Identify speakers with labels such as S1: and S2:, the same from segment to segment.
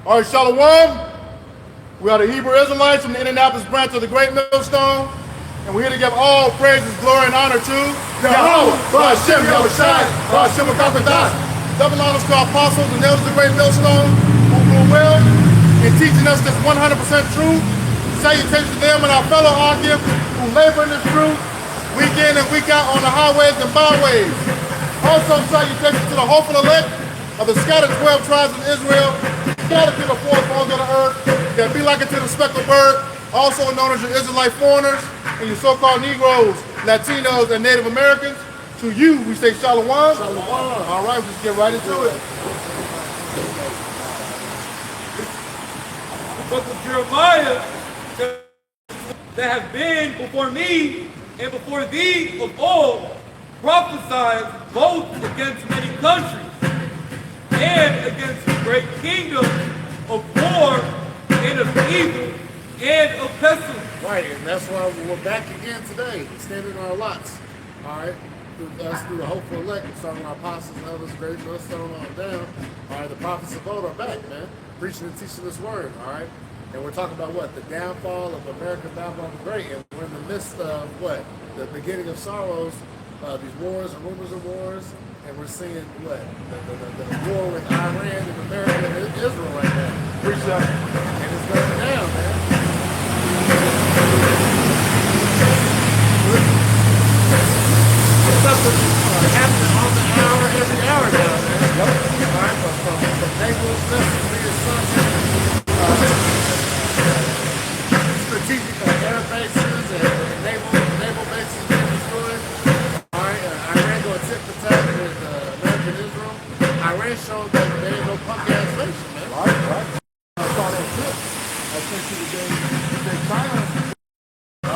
S1: All right, Shalom. We are the Hebrew Israelites from the Indianapolis branch of the Great Millstone, and we're here to give all praises, glory, and honor to Yahweh, Ba'Shem, Yahushai, Ba'Shem, Akapadas. Double honors to our apostles and elders of the Great Millstone, who grew well in teaching us this 100% truth. Salutations to them and our fellow arguments who labor in this truth week in and week out on the highways and byways. Also, salutations to the hopeful elect of the scattered 12 tribes of Israel, scattered to the four corners of the earth, that be like it to the speckled bird, also known as your Israelite foreigners, and your so-called Negroes, Latinos, and Native Americans. To you, we say Shalom. Shalom. All right, let's get right into it.
S2: The book of Jeremiah says, that have been before me and before thee of old, prophesied both against many countries and against the great kingdoms of war and of evil and of pestilence.
S3: Right, and that's why we're back again today, standing in our lots. All right, through the hopeful elect, starting with our apostles and others, great millstone on down. All right, the prophets of old are back, man, preaching and teaching this word. All right, and we're talking about what? The downfall of America, Babylon the Great, and we're in the midst of what? The beginning of sorrows, these wars and rumors of wars, and we're seeing what? The war with Iran and America and Israel right now.
S1: Preach that.
S3: And it's going down, man. Stuff is happening on the hour, every hour now, man.
S1: Yep.
S3: All right, from Naples, Memphis, to your son, strategic air bases and naval bases being destroyed. All right, Iran going tit for tat with America and Israel. Iran showed that they ain't no punk ass nation, man.
S1: Right. I saw that clip. I sent you the day China. Oh,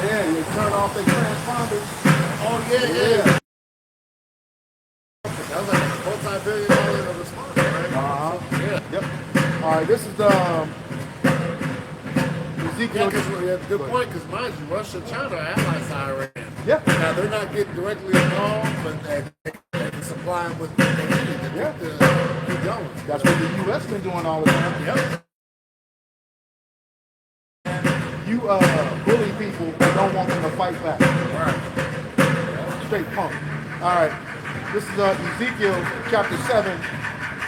S1: yeah, you turn off their transponders.
S3: Oh, yeah. That was like a multi-billion-dollar response, right? Yeah.
S1: Yep. All right, this is the Ezekiel.
S3: Yeah, good point, because mind you, Russia and China are allies to Iran.
S1: Yeah.
S3: Now, they're not getting directly involved, but they can supply them with what they need to keep going.
S1: That's what the U.S. been doing all the time.
S3: Yep.
S1: You bully people who don't want them to fight back.
S3: Right.
S1: Straight punk. All right. This is Ezekiel chapter 7,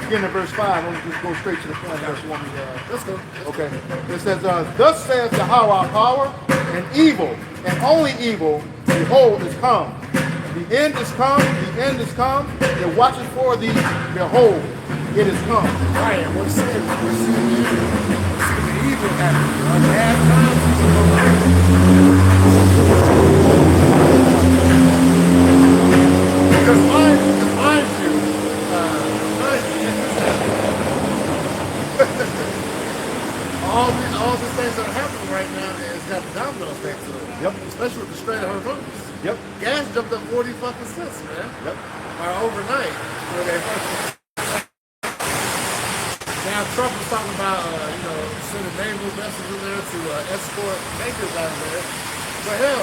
S1: beginning of verse 5. Let me just go straight to the point. Unless you want me to.
S3: Let's go.
S1: Okay. It says, thus says Yahweh, power and evil, and only evil, behold, is come. The end is come, the end is come. It watches for thee, behold, it is come.
S3: Right, and we're seeing the evil happening. On bad times, because mind you, all these things that are happening right now is got the domino effect to them.
S1: Yep.
S3: Especially with the Strait of Hormuz.
S1: Yep.
S3: Gas jumped up 40 fucking cents, man.
S1: Yep.
S3: Or overnight. Now Trump was talking about, sending naval vessels in there to escort tankers out of there. But hell,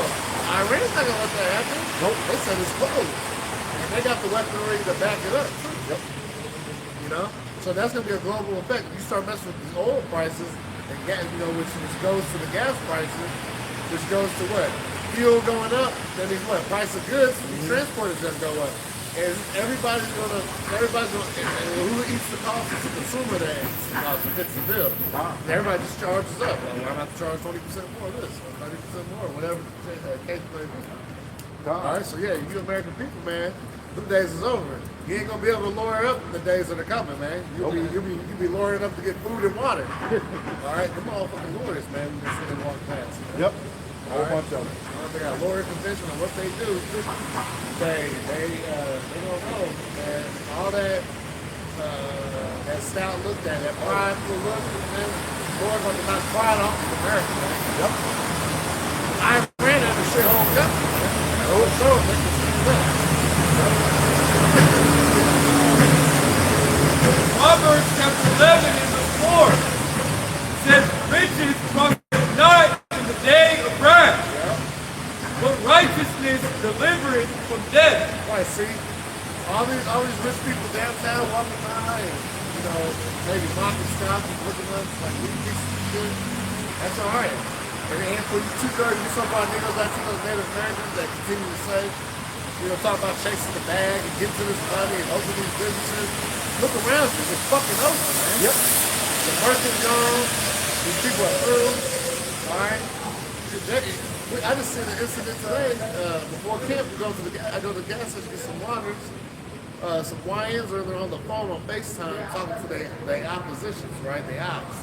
S3: Iran's not gonna let that happen. Nope. They said it's closed. And they got the weaponry to back it up too.
S1: Yep.
S3: You know? So that's gonna be a global effect. You start messing with these oil prices and gas, which goes to the gas prices, which goes to what? Fuel going up, that means what? Price of goods, transport is gonna go up. And everybody's gonna, and who eats the cost? It's the consumer that eats the cost and fits the bill.
S1: Wow.
S3: And everybody just charges up. Well, I'm about to charge 20% more of this, or 30% more, whatever the case may be. All right, so yeah, you American people, man, them days is over. You ain't gonna be able to lawyer up in the days that are coming, man. You'll be lawyering up to get food and water. All right, them motherfucking lawyers, man, we just gonna walk past.
S1: Yep. A whole bunch of them.
S3: They got a lawyer convention on what they do. They don't know, man. All that stout look, that prideful look, man. Lord gonna knock pride off of America, man.
S1: Yep.
S3: I ran out of shithole country, man. The whole show, they can see that.
S2: Proverbs chapter 11 in the 4 says, riches profit not in the day of wrath, but righteousness delivereth from death.
S3: Right, see? All these rich people downtown walking by and, maybe mocking stop and look at us like we pieces of shit, that's all right. And for you two-thirds, you talk about niggas like those Native Americans that continue to say, talk about chasing the bag and getting to this money and open these businesses. Look around you, it's fucking over, man.
S1: Yep.
S3: The work is gone, these people are through, all right? I just seen an incident today, before camp, I go to the gas station to get some waters. Some YNs are on the phone on FaceTime talking to their oppositions, right? They ops.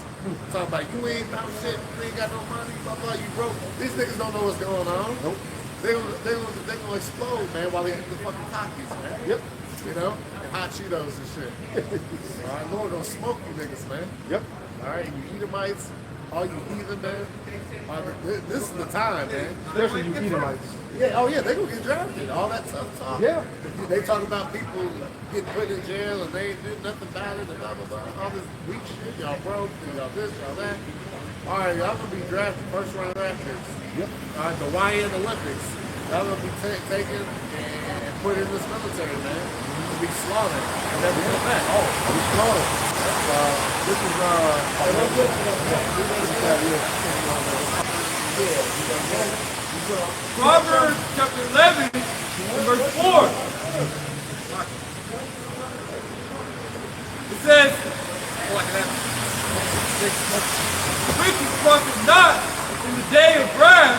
S3: Talking about you ain't about shit, you ain't got no money, blah blah, you broke. These niggas don't know what's going on.
S1: Nope.
S3: They gonna explode, man, while they eat the fucking Takis, man.
S1: Yep.
S3: And hot Cheetos and shit. All right, Lord gonna smoke you niggas, man.
S1: Yep.
S3: All right, you Edomites, all you heathen, man. This is the time, man.
S1: Especially you Edomites.
S3: Yeah, oh yeah, they gonna get drafted. All that tough talk.
S1: Yeah.
S3: They talk about people getting put in jail and they ain't do nothing about it and blah blah blah. All this weak shit. Y'all broke, y'all this, y'all that. All right, y'all gonna be drafted, first round draft picks.
S1: Yep.
S3: All right, the YN Olympics. Y'all gonna be taken and put in this military, man. To be slaughtered and never come back.
S1: Oh, we slaughtered. This is
S2: Proverbs chapter 11 and verse 4. It says, wicked profit not in the day of wrath,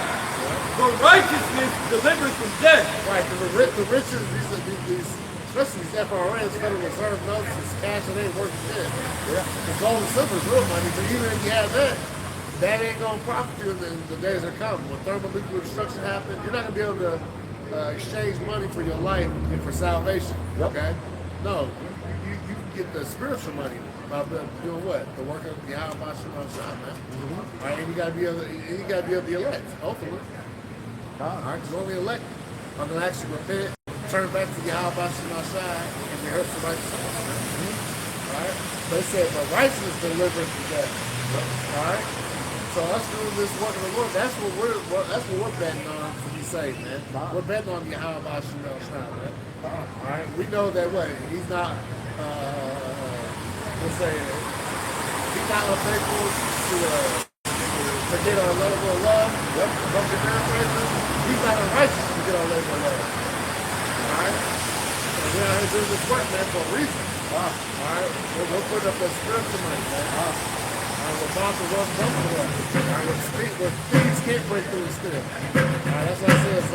S2: but righteousness delivers from death.
S3: Right, the riches, these especially these FRNs, Federal Reserve notes, is cash that ain't worth shit.
S1: Yeah.
S3: The gold and silver is real money, but even if you have that ain't gonna profit you in the days that come. When thermonuclear destruction happens, you're not gonna be able to exchange money for your life and for salvation.
S1: Yep.
S3: Okay? No, you can get the spiritual money by doing what? The work of the Yahweh Shah, man. All right, and you gotta be able to be elect, ultimately. All right, because only elect are gonna actually repent, turn back to Yahweh Shah, and rehearse the righteousness. All right, but it said, but righteousness delivers from death. All right. So us doing this work of the Lord, that's what we're betting on to be saved, man. We're betting on Yahweh Shah, man. All right, we know that what he's not. Let's say he's not unfaithful to forget our level of love. Yep. He's not unrighteous to get our level of love. All right. So we're out here doing this work, man, for a reason. All right. We're putting up that spiritual money, man. We're about to run from the world. Where thieves can't break through the still. That's why it says,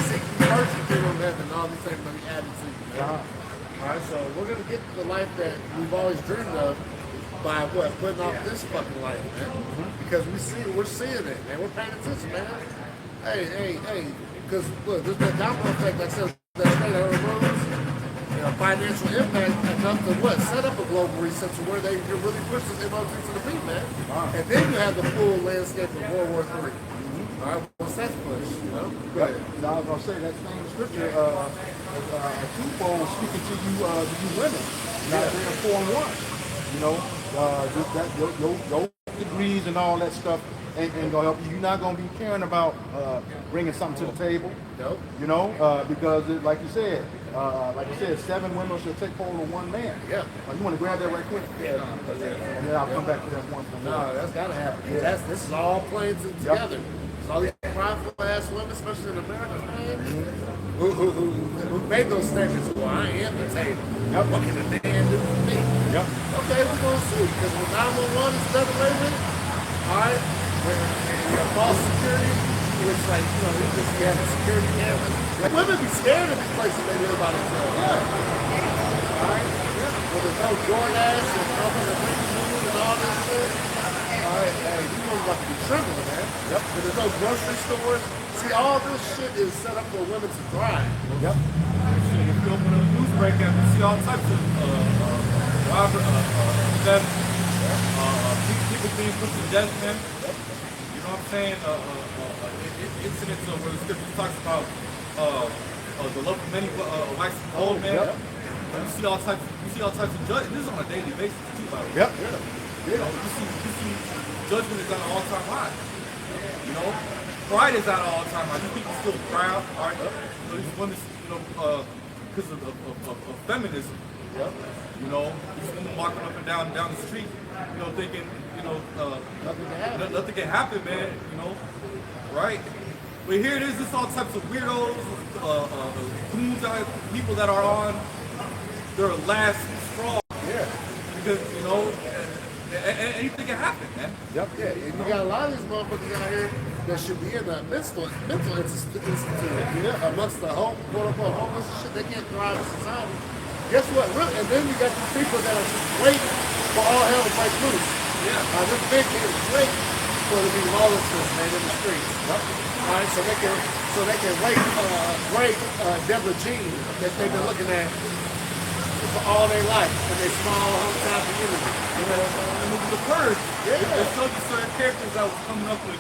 S3: seek ye first the kingdom of heaven, and all these things will be added to you. Man. All right, so we're going to get the life that we've always dreamed of by what? Putting off this fucking life, man. Because we're seeing it, man. We're paying attention, man. Hey. Because, look, there's that domino effect that says that state of rules. Financial impact enough to what? Set up a global reset to where they can really push this MOT to the beat, man. And then you have the full landscape of World War III. All right, once that's pushed,
S1: Right. Now I was gonna say that same scripture, twofold speaking to you women, not there 4 and 1. Just that your degrees and all that stuff ain't gonna help you. You're not gonna be caring about bringing something to the table.
S3: Nope.
S1: Because like you said, 7 women should take hold of 1 man.
S3: Yeah.
S1: You want to grab that right quick?
S3: Yeah.
S1: And then I'll come back to that one.
S3: No, that's gotta happen. Yeah. This is all playing together. It's all these prideful ass women, especially in America, man, who made those statements. Well, I am the table. Yep. What can a man do for me?
S1: Yep.
S3: Okay, we're gonna see. Because when 911 is done away with, all right, when you have false security, which like you have a security camera. Like, women be scared of these places they live by themselves. Yeah. All right. Yeah. Well, there's no DoorDash and nothing to bring food and all this shit. All right, hey, these women about to be trembling, man. Yep. But there's no grocery stores. See, all this shit is set up for women to thrive.
S2: Yep. If you open up a news breakout, you see all types of theft, people being put to death, man. You know what I'm saying? Incidents where the scripture talks about the love of many wax and gold, man.
S1: Yep.
S2: You see all types of judgment. This is on a daily basis too, by the way.
S1: Yep.
S2: You see judgment is at an all-time high. Pride is at an all-time high. These people still proud, all right? These women, because of feminism,
S3: Yep.
S2: You know, walking up and down the street, you know, thinking, you know,
S3: Nothing can happen.
S2: nothing can happen, man. You know, right? But here it is. It's all types of weirdos, goons, people that are on their last straw.
S3: Yeah.
S2: Because you know, anything can happen, man.
S3: Yep. Yeah. And you got a lot of these motherfuckers out here that should be in a mental institute. Yeah. Amongst the whole quote unquote homeless and shit, they can't thrive in society. Guess what? Really? And then you got these people that are just waiting for all hell to break loose.
S2: Yeah.
S3: This big kid is waiting for there to be lawlessness, man, in the streets. Yep. All right, so they can break Deborah Jean that they've been looking at for all their life in their small hometown community.
S2: You know, and it was the purge.
S3: Yeah.
S2: It showed you certain characters that was coming up with.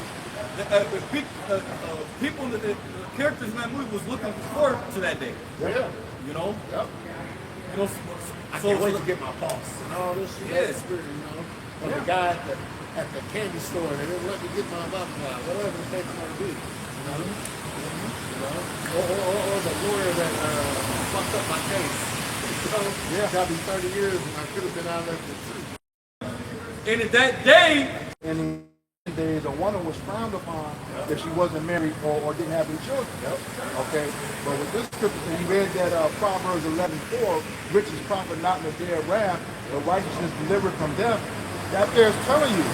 S2: People, the characters in that movie was looking forward to that day.
S3: Yeah.
S2: You know.
S3: Yep.
S2: You know.
S3: I can't wait to get my boss and all this shit.
S2: Yeah.
S3: That spirit, you know. Or the guy at the candy store that didn't let me get my blah blah, whatever the case might be. You know? You know? Or the lawyer that fucked up my case. You know? Yeah. Got me 30 years and I could have been out of there for 2.
S2: And in that day,
S1: In the days, a woman was frowned upon if she wasn't married or didn't have any children. Okay, but with this scripture, and you read that Proverbs 11:4, riches profit not in the day of wrath, but righteousness delivered from death. That there's telling you,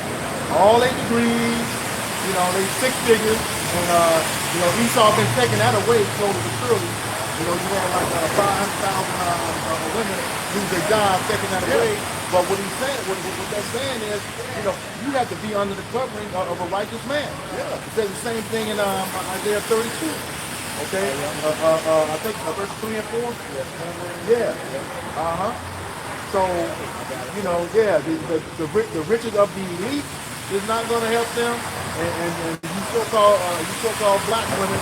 S1: all 8 degrees, you know, they 6 figures, and you know, Esau been taking that away slowly but surely. You know, you had like 500,000 women lose their job, taking that away. But what he's saying, what they're saying is, you know, you have to be under the covering of a righteous man. Yeah. It says the same thing in Isaiah 32. Okay. I think verse 3 and 4. Yeah. So, you know, yeah, the riches of the elite is not going to help them, and you so-called black women,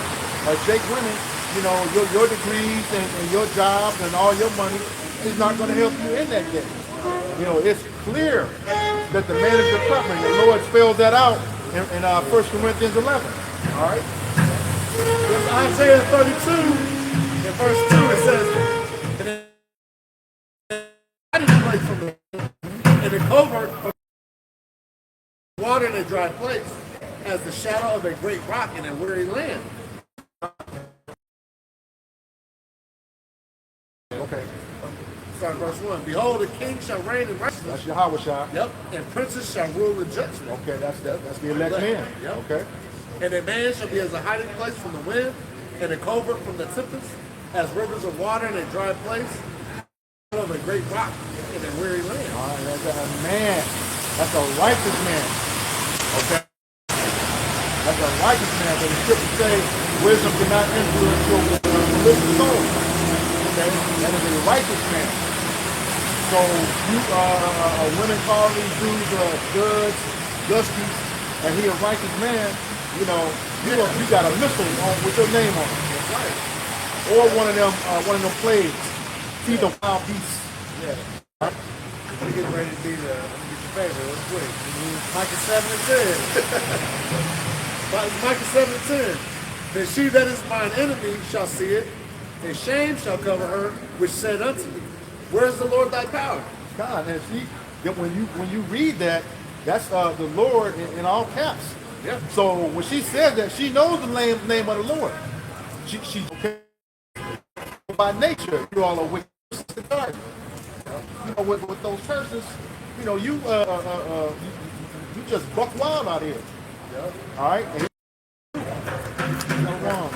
S1: Jake women, you know, your degrees and your jobs and all your money is not going to help you in that day. You know, it's clear that the man is the covering. The Lord spells that out in 1 Corinthians 11. All right?
S3: In Isaiah 32, in verse 2, it says, hiding place from the in the covert of water in a dry place, as the shadow of a great rock in a weary land.
S1: Okay.
S3: Start verse 1. Behold, a king shall reign in
S1: That's
S3: righteousness.
S1: Yahweh Shai.
S3: Yep. And princes shall rule in judgment.
S1: Okay, that's the elect man.
S3: Yep.
S1: Okay.
S3: And a man shall be as a hiding place from the wind, and a covert from the tempest, as rivers of water in a dry place, of a great rock in a weary land.
S1: All right, that's a man. That's a righteous man. Okay. That's a righteous man. But the scriptures say wisdom cannot influence your religious soul. Okay. That is a righteous man. So you women call these dudes judge, justice, and he a righteous man. You know, you got a missile on with your name on it.
S3: That's right.
S1: Or one of them plagues. Feed the wild beasts.
S3: Yeah.
S1: Right?
S3: We're getting ready to be the, let me get your favorite real quick. Micah 7 and 10. Micah 7 and 10. Then she that is mine enemy shall see it, and shame shall cover her, which said unto me, where is the Lord thy power?
S1: God, and see, when you read that, that's the Lord in all caps.
S3: Yeah.
S1: So when she says that, she knows the name of the Lord. She okay. By nature, you all are wicked. You know, with those curses, you know, you just buck wild out here.
S3: Yeah.
S1: All right. And so wrong.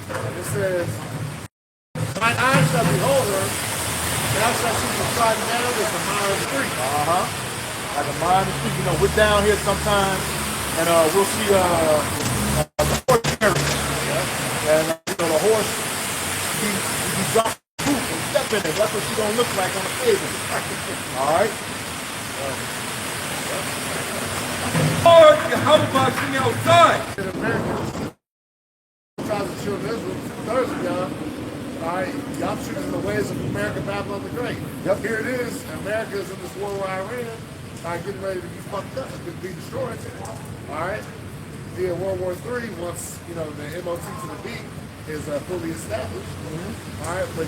S3: And it says, mine eyes shall behold her, thou shalt see the trodden down as the mire of the street.
S1: Like a mile in the street. You know, we're down here sometimes, and we'll see the horse carriage. Yeah. And you know, the horse, he drops the boot and step in it. That's what she's gonna look like on the pavement. All right.
S2: Lord, how about me outside?
S3: In America, tribes of children of Israel, Thursday, y'all. All right, y'all choosing the ways of America, Babylon the Great.
S1: Yep.
S3: Here it is. America is in this war with Iran. All right, getting ready to be fucked up, to be destroyed. All right. Via World War III, once the MOT to the beat is fully established. All right, but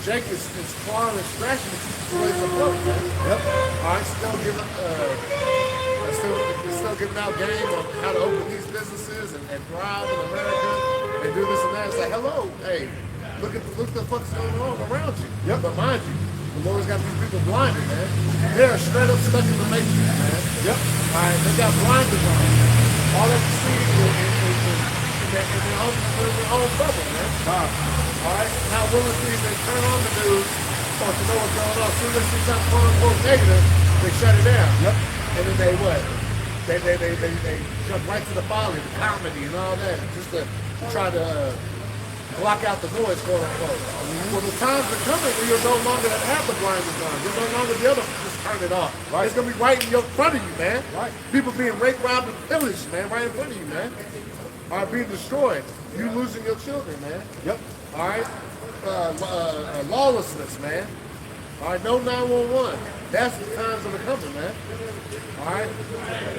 S3: Jake is clawing and scratching to keep the place afloat, man.
S1: Yep.
S3: All right, still giving out game on how to open these businesses and thrive in America and do this and that. It's like, hello, hey, look at the fuck's going on around you.
S1: Yep.
S3: But mind you, the Lord's got these people blinded, man. They're straight up stuck in the matrix, man.
S1: Yep.
S3: All right, they got blinders on. All they can see in their own bubble, man. All right, not willing to even turn on the news or to know what's going on. As soon as they see something quote unquote negative, they shut it down.
S1: Yep.
S3: And then they what? They jump right to the folly, the comedy, and all that, just to try to block out the noise, quote unquote. Well, the times are coming when you're no longer have the blinders on. You're no longer be able to just turn it off.
S1: Right.
S3: It's gonna be right in your front of you, man.
S1: Right.
S3: People being raped, robbed, and pillaged, man, right in front of you, man. Are being destroyed. You losing your children, man.
S1: Yep.
S3: All right. Lawlessness, man. All right. No 911. That's the times that are coming, man. All right.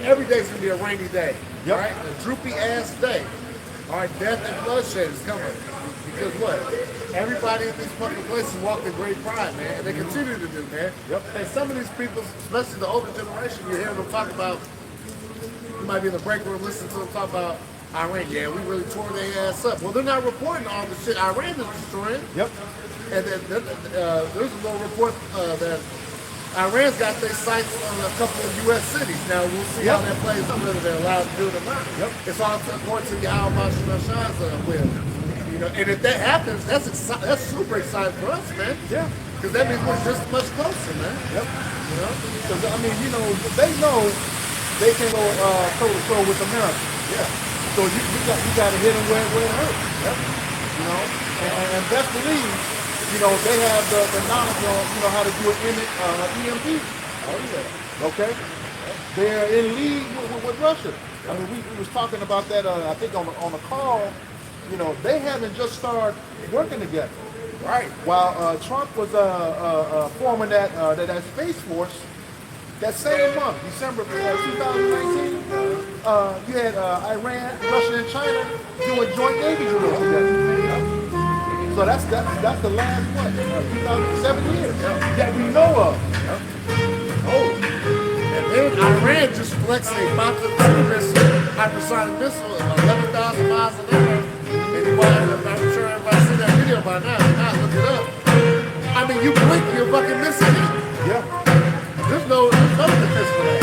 S3: Every day's gonna be a rainy day.
S1: Yep.
S3: All right. A droopy ass day. All right. Death and bloodshed is coming. Because what? Everybody in these fucking places walk in great pride, man, and they continue to do, man.
S1: Yep.
S3: And some of these people, especially the older generation, you hear them talk about. You might be in the break room listening to them talk about Iran. Yeah, we really tore their ass up. Well, they're not reporting all the shit Iran is destroying.
S1: Yep.
S3: And then there's a little report that Iran's got their sights on a couple of U.S. cities. Now, we'll see how that plays out, whether they're allowed to do it or not.
S1: Yep.
S3: It's all according to the Al Mashiach's will. You know, and if that happens, that's super exciting for us, man.
S1: Yeah.
S3: Because that means we're just much closer, man.
S1: Yep.
S3: You know?
S1: Because I mean, you know, they know they can go toe to toe with America.
S3: Yeah.
S1: So you got to hit them where it hurts. Yep. You know, and best believe, you know, they have the knowledge on, you know, how to do an EMP.
S3: Oh yeah.
S1: Okay. They're in league with Russia. I mean, we was talking about that. I think on the call. You know, they haven't just started working together.
S3: Right.
S1: While Trump was forming that Space Force, that same month, December 2019, you had Iran, Russia, and China doing joint Navy drills together. So that's the last, what, 2007 years that we know of.
S3: Oh. And then Iran just flexed a Mach 2 missile, hypersonic missile of 11,000 miles an hour. I'm sure everybody's seen that video by now. If not, look it up. I mean, you blink, you're fucking missing it.
S1: Yeah.
S3: There's no defense for that.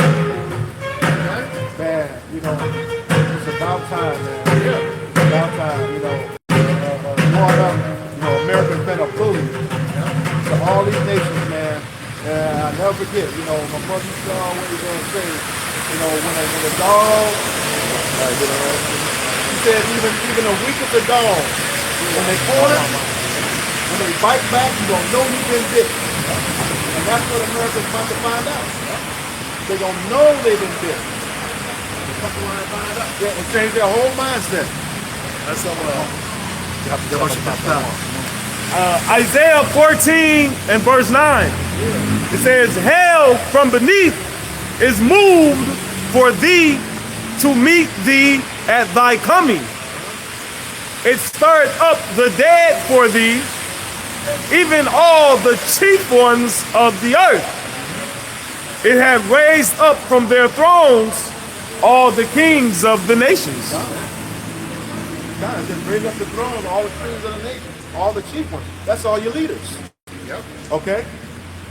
S3: Right?
S1: Man, you know, it's about time, man.
S3: Yeah.
S1: It's about time, you know. Growing up, you know, America's been a bully to all these nations, man. And I never forget, you know, my mother used to always say, you know, when a dog, she said even a week of the dog, when they corner, when they bite back, you don't know you've been bit. And that's what America's about to find out. They're going to know they've been bit. Yeah, and change their whole mindset.
S3: That's
S4: Isaiah 14 and verse 9. It says, hell from beneath is moved for thee to meet thee at thy coming. It stirred up the dead for thee, even all the chief ones of the earth. It had raised up from their thrones all the kings of the nations.
S1: God, just bring up the throne of all the kings of the nation, all the chief ones. That's all your leaders.
S3: Yep.
S1: Okay?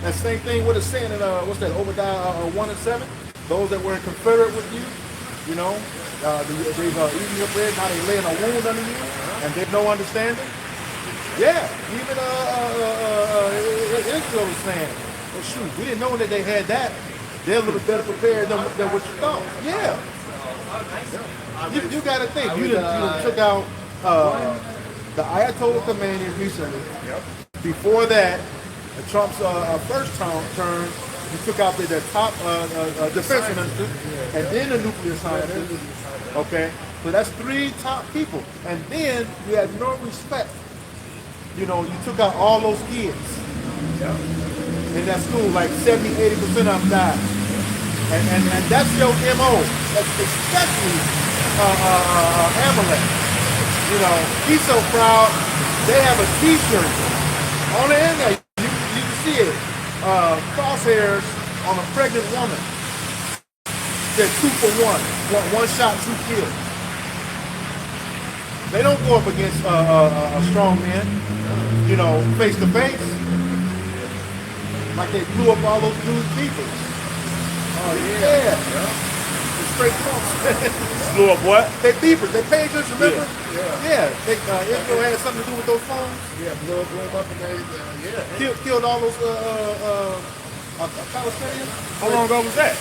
S1: That same thing what it's saying in, what's that, Obadiah 1 and 7? Those that were in confederate with you, you know, they've eaten your bread, now they're laying a wound under you, and there's no understanding. Yeah, even Israel was saying, oh shoot, we didn't know that they had that. They're a little better prepared than what you thought. Yeah. You got to think. You done took out the Ayatollah Khamenei recently.
S3: Yep.
S1: Before that, Trump's first term, you took out the top defense minister, and then the nuclear scientist. Okay, so that's 3 top people, and then you had no respect. You know, you took out all those kids in that school, like 70-80% of them died. And that's your MO, especially Amalek. You know, he's so proud, they have a t-shirt On the end, you can see it. Crosshairs on a pregnant woman. They're 2 for 1. One shot, 2 kills. They don't go up against a strong man, you know, face to face. Like they blew up all those dudes' people. Oh yeah. The straight pumps.
S4: Blew up what?
S1: They beepers, they pagers, remember?
S3: Yeah.
S1: They, Israel had something to do with those phones.
S3: Yeah, blew them up and they,
S1: Killed all those Palestinians.
S4: How long ago was that?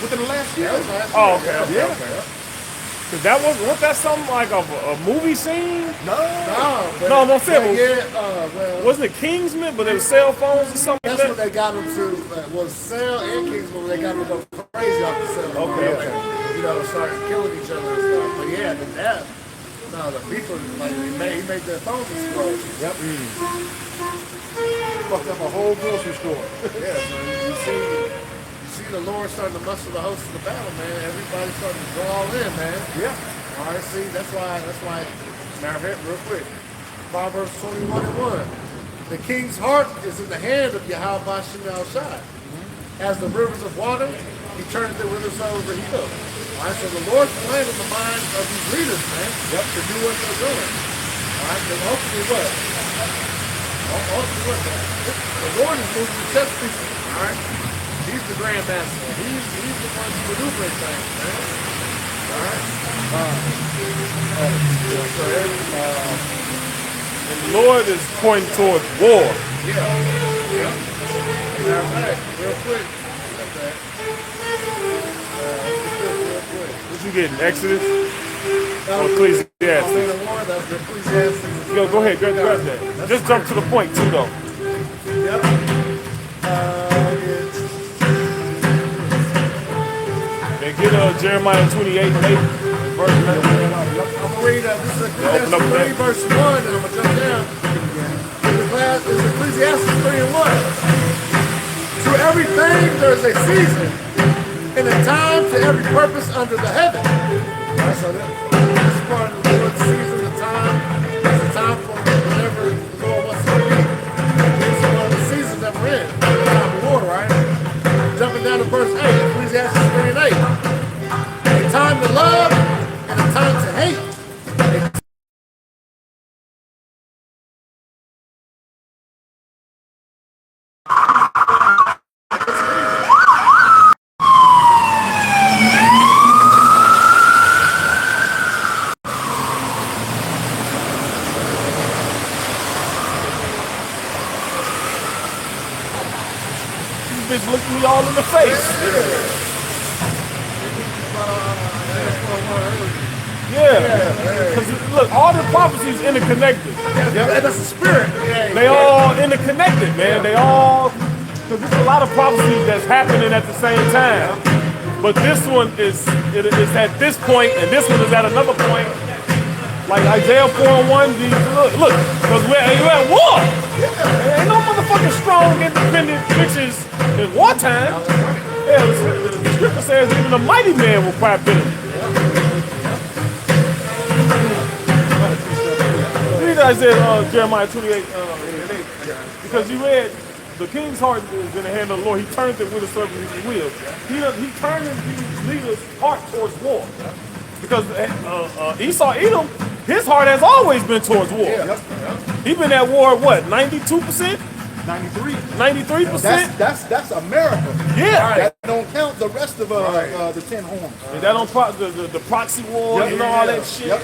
S1: Within the last year.
S4: Oh, okay. Cause that wasn't that something like a movie scene?
S3: No,
S4: No, I'm saying,
S3: well,
S4: wasn't it Kingsman? But it was cell phones or something
S3: that's
S4: like
S3: what
S4: that?
S3: they got them to, was Cell and Kingsman, they got them to go crazy off the cell.
S4: Okay.
S3: You know, started killing each other and stuff. But yeah, the people, like, he made their phones explode.
S1: Yep. Fucked up a whole grocery store.
S3: Yeah, so you see the Lord starting to muster the host of the battle, man. Everybody's starting to go all in, man.
S1: Yeah.
S3: All right, see, that's why, matter of fact, real quick, Proverbs 21:1. The king's heart is in the hand of Yahweh Bashem El Shai. As the rivers of water, he turneth the whithersoever he will. All right, so the Lord's playing in the minds of these leaders, man, to do what they're doing. All right, and hopefully what? The Lord is moving the chess pieces, all right? He's the grandmaster. He's the one maneuvering things, man. All right?
S4: And the Lord is pointing towards war.
S3: Yeah. Matter of fact, real quick.
S4: What you getting? Exodus? Or Ecclesiastes?
S3: That's the Ecclesiastes.
S4: Yo, go ahead, grab that. Just jump to the point too, though.
S3: Yep.
S4: And get Jeremiah 28:8, verse 9.
S3: I'm going to read this is Ecclesiastes 3, verse 1, and I'm going to jump down. This is Ecclesiastes 3:1. To everything there is a season, and a time to every purpose under the heaven. Right, so this is part of the Lord's season, the time. It's a time for whatever the Lord wants to be. This is one of the seasons that we're in. The time of war, right? Jumping down to verse 8, Ecclesiastes 3:8. A time to love and a time to hate.
S4: Bitch looked me all in the face. Yeah. Because look, all the prophecies interconnected.
S3: Yeah, that's the spirit.
S4: They all interconnected, man. They all, because there's a lot of prophecies that's happening at the same time. But this one is at this point, and this one is at another point. Like Isaiah 4:1, look, because we're at war. There ain't no motherfucking strong, independent bitches in wartime. Yeah, the scripture says even the mighty man will cry bitterly. Read Isaiah, Jeremiah 28, because you read, the king's heart is in the hand of the Lord. He turns it whithersoever he will. He turns these leaders' heart towards war. Because Esau, Edom, his heart has always been towards war. He's been at war, what, 92%?
S1: 93.
S4: 93%?
S1: That's America.
S4: Yeah.
S1: That don't count the rest of the 10 horns.
S4: And that don't the proxy war and all that shit.
S1: Yep.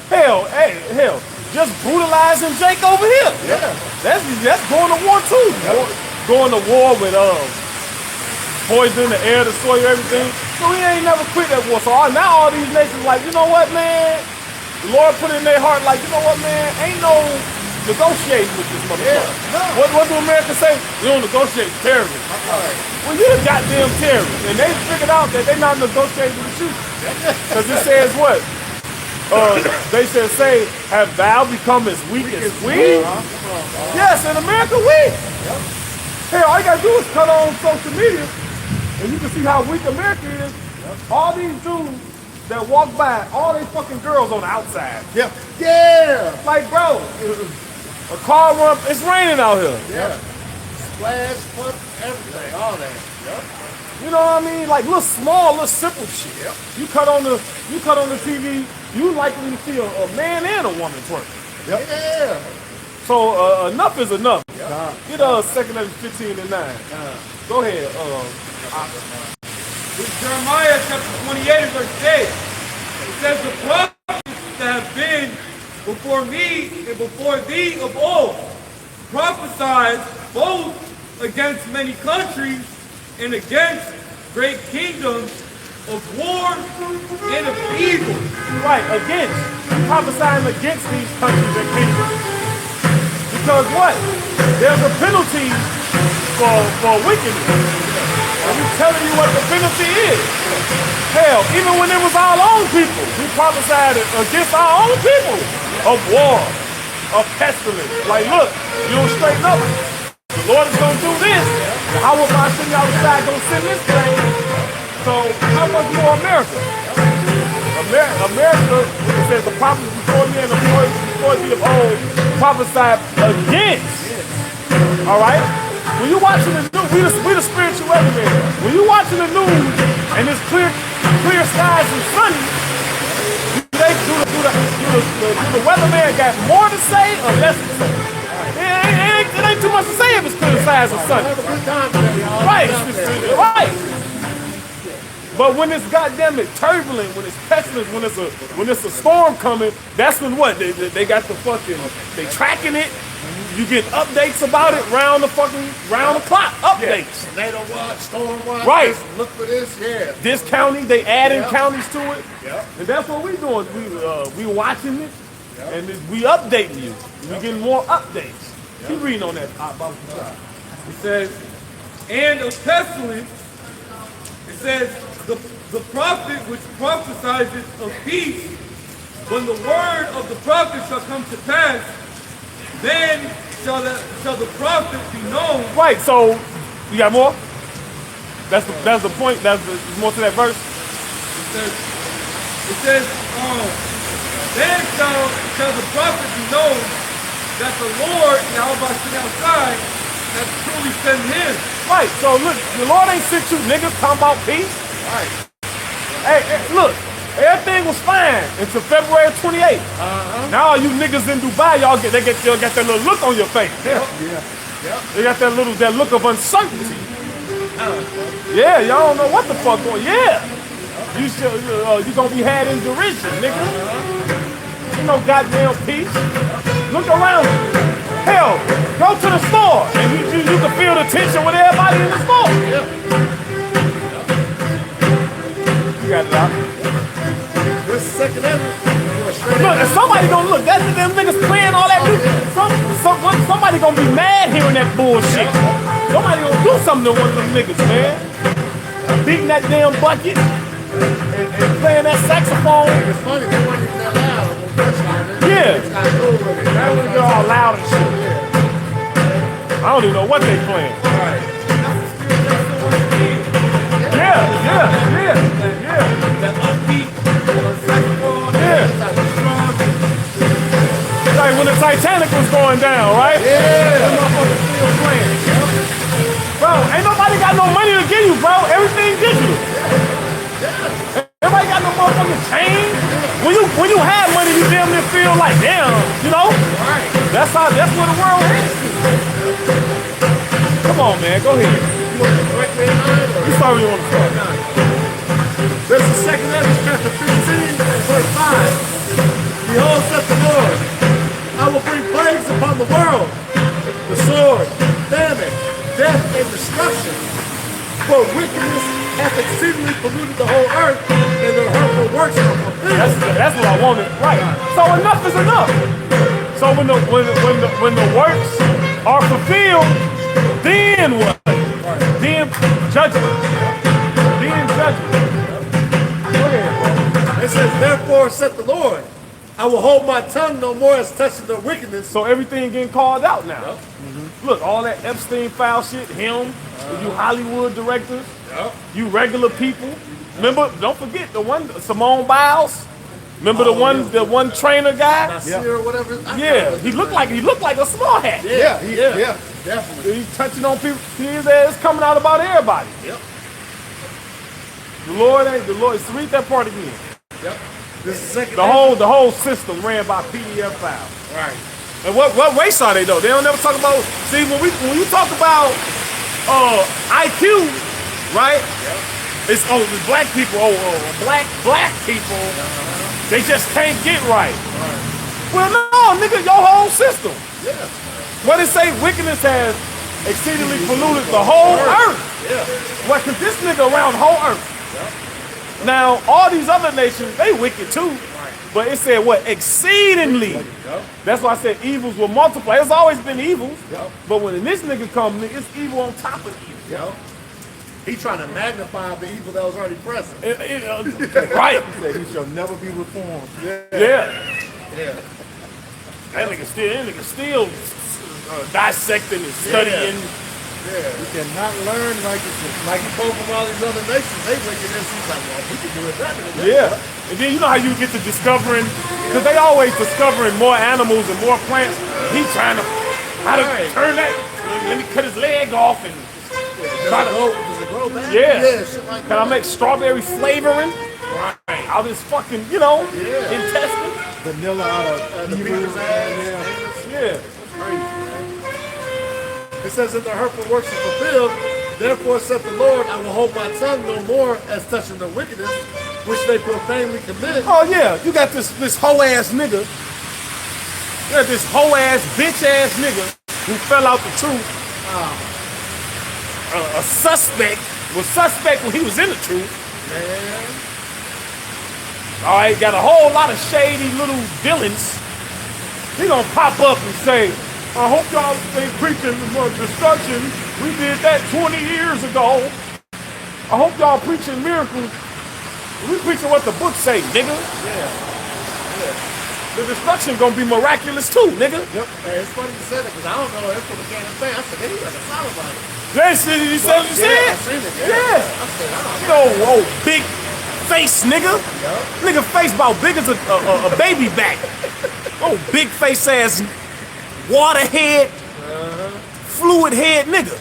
S4: Hell, just brutalizing Jake over here.
S1: Yeah.
S4: That's going to war too. Going to war with poison the air, the soil, everything. So we ain't never quit that war. So now all these nations like, you know what, man? The Lord put in their heart like, you know what, man? Ain't no negotiating with this motherfucker. What do America say? We don't negotiate with terrorists. Well, you're the goddamn terrorist. And they figured out that they're not negotiating with you. Because it says what? They say, have thou become as weak as we? Yes, in America, we. Hey, all you gotta do is cut on social media, and you can see how weak America is. All these dudes that walk by, all they fucking girls on the outside.
S1: Yeah.
S3: Yeah.
S4: Like, bro, A car run. It's raining out here.
S3: Yeah. Splash, flip, everything, all that. Yep.
S4: You know what I mean? Like little small, little simple shit.
S3: Yep.
S4: You cut on the TV. You likely to see a man and a woman twerk.
S3: Yep. Yeah.
S4: So enough is enough.
S3: Yep.
S4: Get 2 15 and 9. Go ahead.
S2: Jeremiah chapter 28 and verse 8. It says, the prophets that have been before me and before thee of old prophesied both against many countries and against great kingdoms of war and of evil.
S4: Right, against. Prophesying against these countries and kingdoms. Because what? There's a penalty for wickedness. And we're telling you what the penalty is. Hell, even when it was our own people, we prophesied against our own people of war, of pestilence. Like, look, you don't straighten up. The Lord is going to do this. How will my city outside going to send this thing? So, how much more America? America, it says the prophets before me and before thee of old prophesied against. All right? When you watching the news, we the spiritual weatherman. When you watching the news and it's clear skies and sunny, do the weatherman got more to say or less to say? It ain't too much to say if it's clear skies and sunny. Right. But when it's goddamn it turbulent, when it's pestilence, when it's a storm coming, that's when what? They got the fucking, they tracking it. You get updates about it round the clock. Updates.
S3: Tornado watch, storm watch.
S4: Right.
S3: Look for this. Yeah.
S4: This county, they adding counties to it.
S3: Yep.
S4: And that's what we doing. We watching it, and we updating you. We getting more updates. Keep reading on that.
S2: It says, and of pestilence, it says, the prophet which prophesies of peace, when the word of the prophet shall come to pass, then shall the prophet be known.
S4: Right, so you got more? That's the point. There's more to that verse.
S2: It says, then shall the prophet be known that the Lord, Yahweh outside, has truly sent him.
S4: Right, so look, the Lord ain't sent you niggas talking about peace.
S3: Right.
S4: Hey, look, everything was fine until February 28th. Now all you niggas in Dubai, y'all got that little look on your face.
S3: Yep.
S4: They got that look of uncertainty. Yeah, y'all don't know what the fuck going. Yeah, you gonna be had in derision, nigga. Ain't no goddamn peace. Look around you. Hell, go to the store and you can feel the tension with everybody in the store. You got it out.
S3: This second
S4: Look, and somebody gonna look. That's them niggas playing all that music. Somebody gonna be mad hearing that bullshit. Somebody gonna do something to one of them niggas, man. Beating that damn bucket and playing that saxophone.
S3: It's funny, they weren't even that loud.
S4: Yeah. That was all loud and shit. I don't even know what they playing. Yeah.
S2: That upbeat, saxophone,
S4: Like when the Titanic was going down, right?
S3: Yeah.
S4: That motherfucker still playing. Bro, ain't nobody got no money to give you, bro. Everything digital. Everybody got no motherfucking change. When you have money, you damn near feel like, damn, you know?
S3: Right.
S4: That's where the world is. Come on, man, go ahead. You start where you want to start.
S3: This is 2 Ezra chapter 15, verse 5. Behold, saith the Lord, I will bring plagues upon the world, the sword, famine, death, and destruction. For wickedness hath exceedingly polluted the whole earth, and their hurtful works are fulfilled.
S4: That's what I wanted. Right. So enough is enough. So when the works are fulfilled, then what? Then judgment. Then judgment. Go ahead, bro.
S3: It says, therefore saith the Lord, I will hold my tongue no more as touching their wickedness.
S4: So everything getting called out now. Look, all that Epstein file shit, him, you Hollywood directors, you regular people. Remember, don't forget the one, Simone Biles. Remember the one trainer guy?
S3: Nasir or whatever.
S4: Yeah, he looked like a small hat.
S1: Yeah, definitely.
S4: He's touching on people. His ass coming out about everybody.
S3: Yep.
S4: The Lord ain't the Lord. Read that part again.
S3: Yep. This is second.
S4: The whole system ran by PDF files.
S3: Right.
S4: And what race are they though? They don't never talk about. See, when you talk about IQ, right? Yep. It's black people. Black people. They just can't get right. Well, no, nigga, your whole system.
S3: Yeah.
S4: What it say? Wickedness has exceedingly polluted the whole earth.
S3: Yeah.
S4: What? Cause this nigga around the whole earth. Yep. Now, all these other nations, they wicked too. But it said what? Exceedingly. Yep. That's why I said evils will multiply. It's always been evils. Yep. But when this nigga comes, it's evil on top of evil.
S3: Yep. He trying to magnify the evil that was already present.
S4: Right.
S1: He said he shall never be reformed.
S4: Yeah. That nigga still dissecting and studying.
S3: Yeah. We cannot learn like he pulled from all these other nations. They wickedness. He's like, well, we can do it better than that.
S4: Yeah. And then you know how you get to discovering, because they always discovering more animals and more plants. He trying to how to turn that. Let me cut his leg off and try to
S3: Does it grow back?
S4: Yeah.
S3: Shit like
S4: Can I make strawberry flavoring? Right. Out this fucking, intestine.
S1: Vanilla out of
S3: The beaver's ass.
S4: Yeah.
S3: Crazy, man. It says that the hurtful works are fulfilled. Therefore, saith the Lord, I will hold my tongue no more as touching the wickedness which they profanely commit.
S4: Oh yeah, you got this hoe ass nigga. You got this hoe ass bitch ass nigga who fell out the truth. A suspect was suspect when he was in the truth.
S3: Man.
S4: All right, got a whole lot of shady little villains. He gonna pop up and say, I hope y'all ain't preaching destruction. We did that 20 years ago. I hope y'all preaching miracles. We preaching what the book say, nigga.
S3: Yeah.
S4: The destruction gonna be miraculous too, nigga.
S3: Yep. Hey, it's funny you said it because I don't know if the can of thing. I said, hey, you got a solid about it.
S4: Yes, you said what you said?
S3: I seen it.
S4: Yeah.
S3: I said,
S4: You know, big face nigga. Nigga face about big as a baby back. Oh, big face ass water head, fluid head nigga.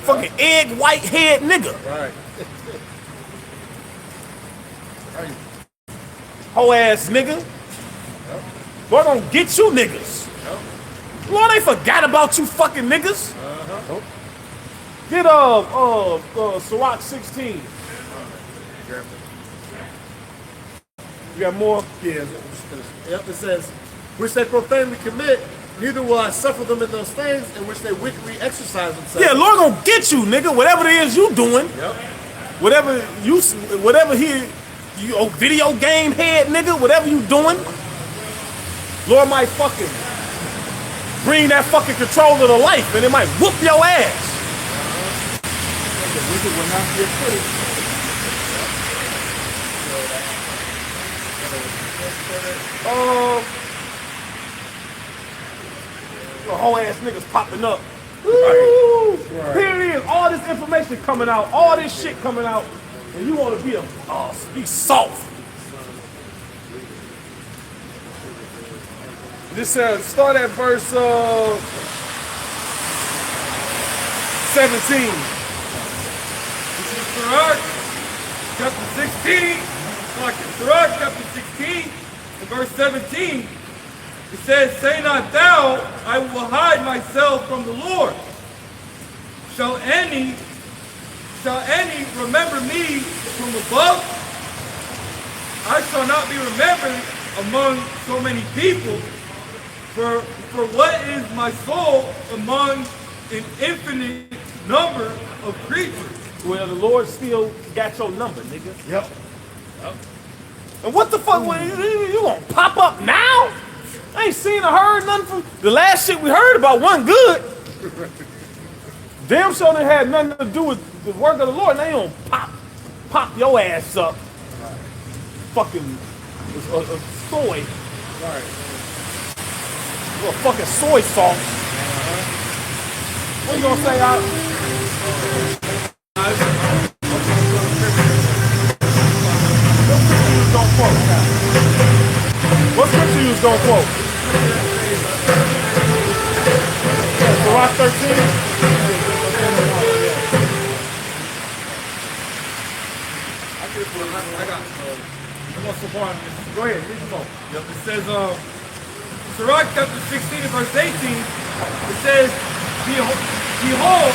S4: Fucking egg white head nigga.
S3: Right.
S4: Hoe ass nigga. Boy, gonna get you niggas. Lord, they forgot about you fucking niggas. Get Sirach 16. You got more?
S3: Yeah. Yep, it says, which they profanely commit, neither will I suffer them in those things in which they wickedly exercise themselves.
S4: Yeah, Lord gonna get you, nigga. Whatever it is you doing.
S3: Yep.
S4: Whatever you video game head, nigga. Whatever you doing. Lord might fucking bring that fucking controller to life, and it might whoop your ass.
S1: The wicked will not be acquitted.
S4: The whole ass niggas popping up. Woo! Here it is, all this information coming out, all this shit coming out, and you want to be soft. This start at verse 17.
S2: This is Sirach, chapter 16. Sirach, chapter 16, and verse 17. It says, say not thou, I will hide myself from the Lord. Shall any remember me from above? I shall not be remembered among so many people. For what is my soul among an infinite number of creatures?
S4: Well, the Lord still got your number, nigga.
S3: Yep.
S4: And what the fuck? You gonna pop up now? I ain't seen or heard nothing from the last shit we heard about wasn't good. Damn sure they had nothing to do with the work of the Lord. And they don't pop your ass up. Fucking soy.
S3: Right.
S4: A fucking soy sauce. What you gonna say, Al? Don't fuck with that. gonna quote? Sirach 13.
S2: I got one support on this. Go ahead, read the book. Yep. It says, Sirach chapter 16 and verse 18, it says, Behold,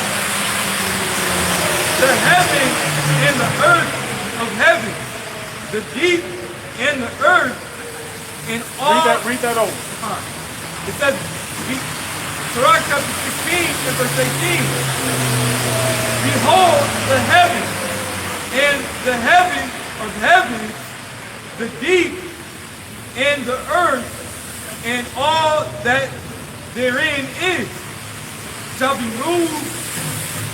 S2: the heaven and the earth of heaven, the deep and the earth, and all...
S4: Read that over.
S2: It says, Sirach chapter 16 and verse 18, Behold, the heaven and the heaven of heavens, the deep and the earth, and all that therein is, shall be moved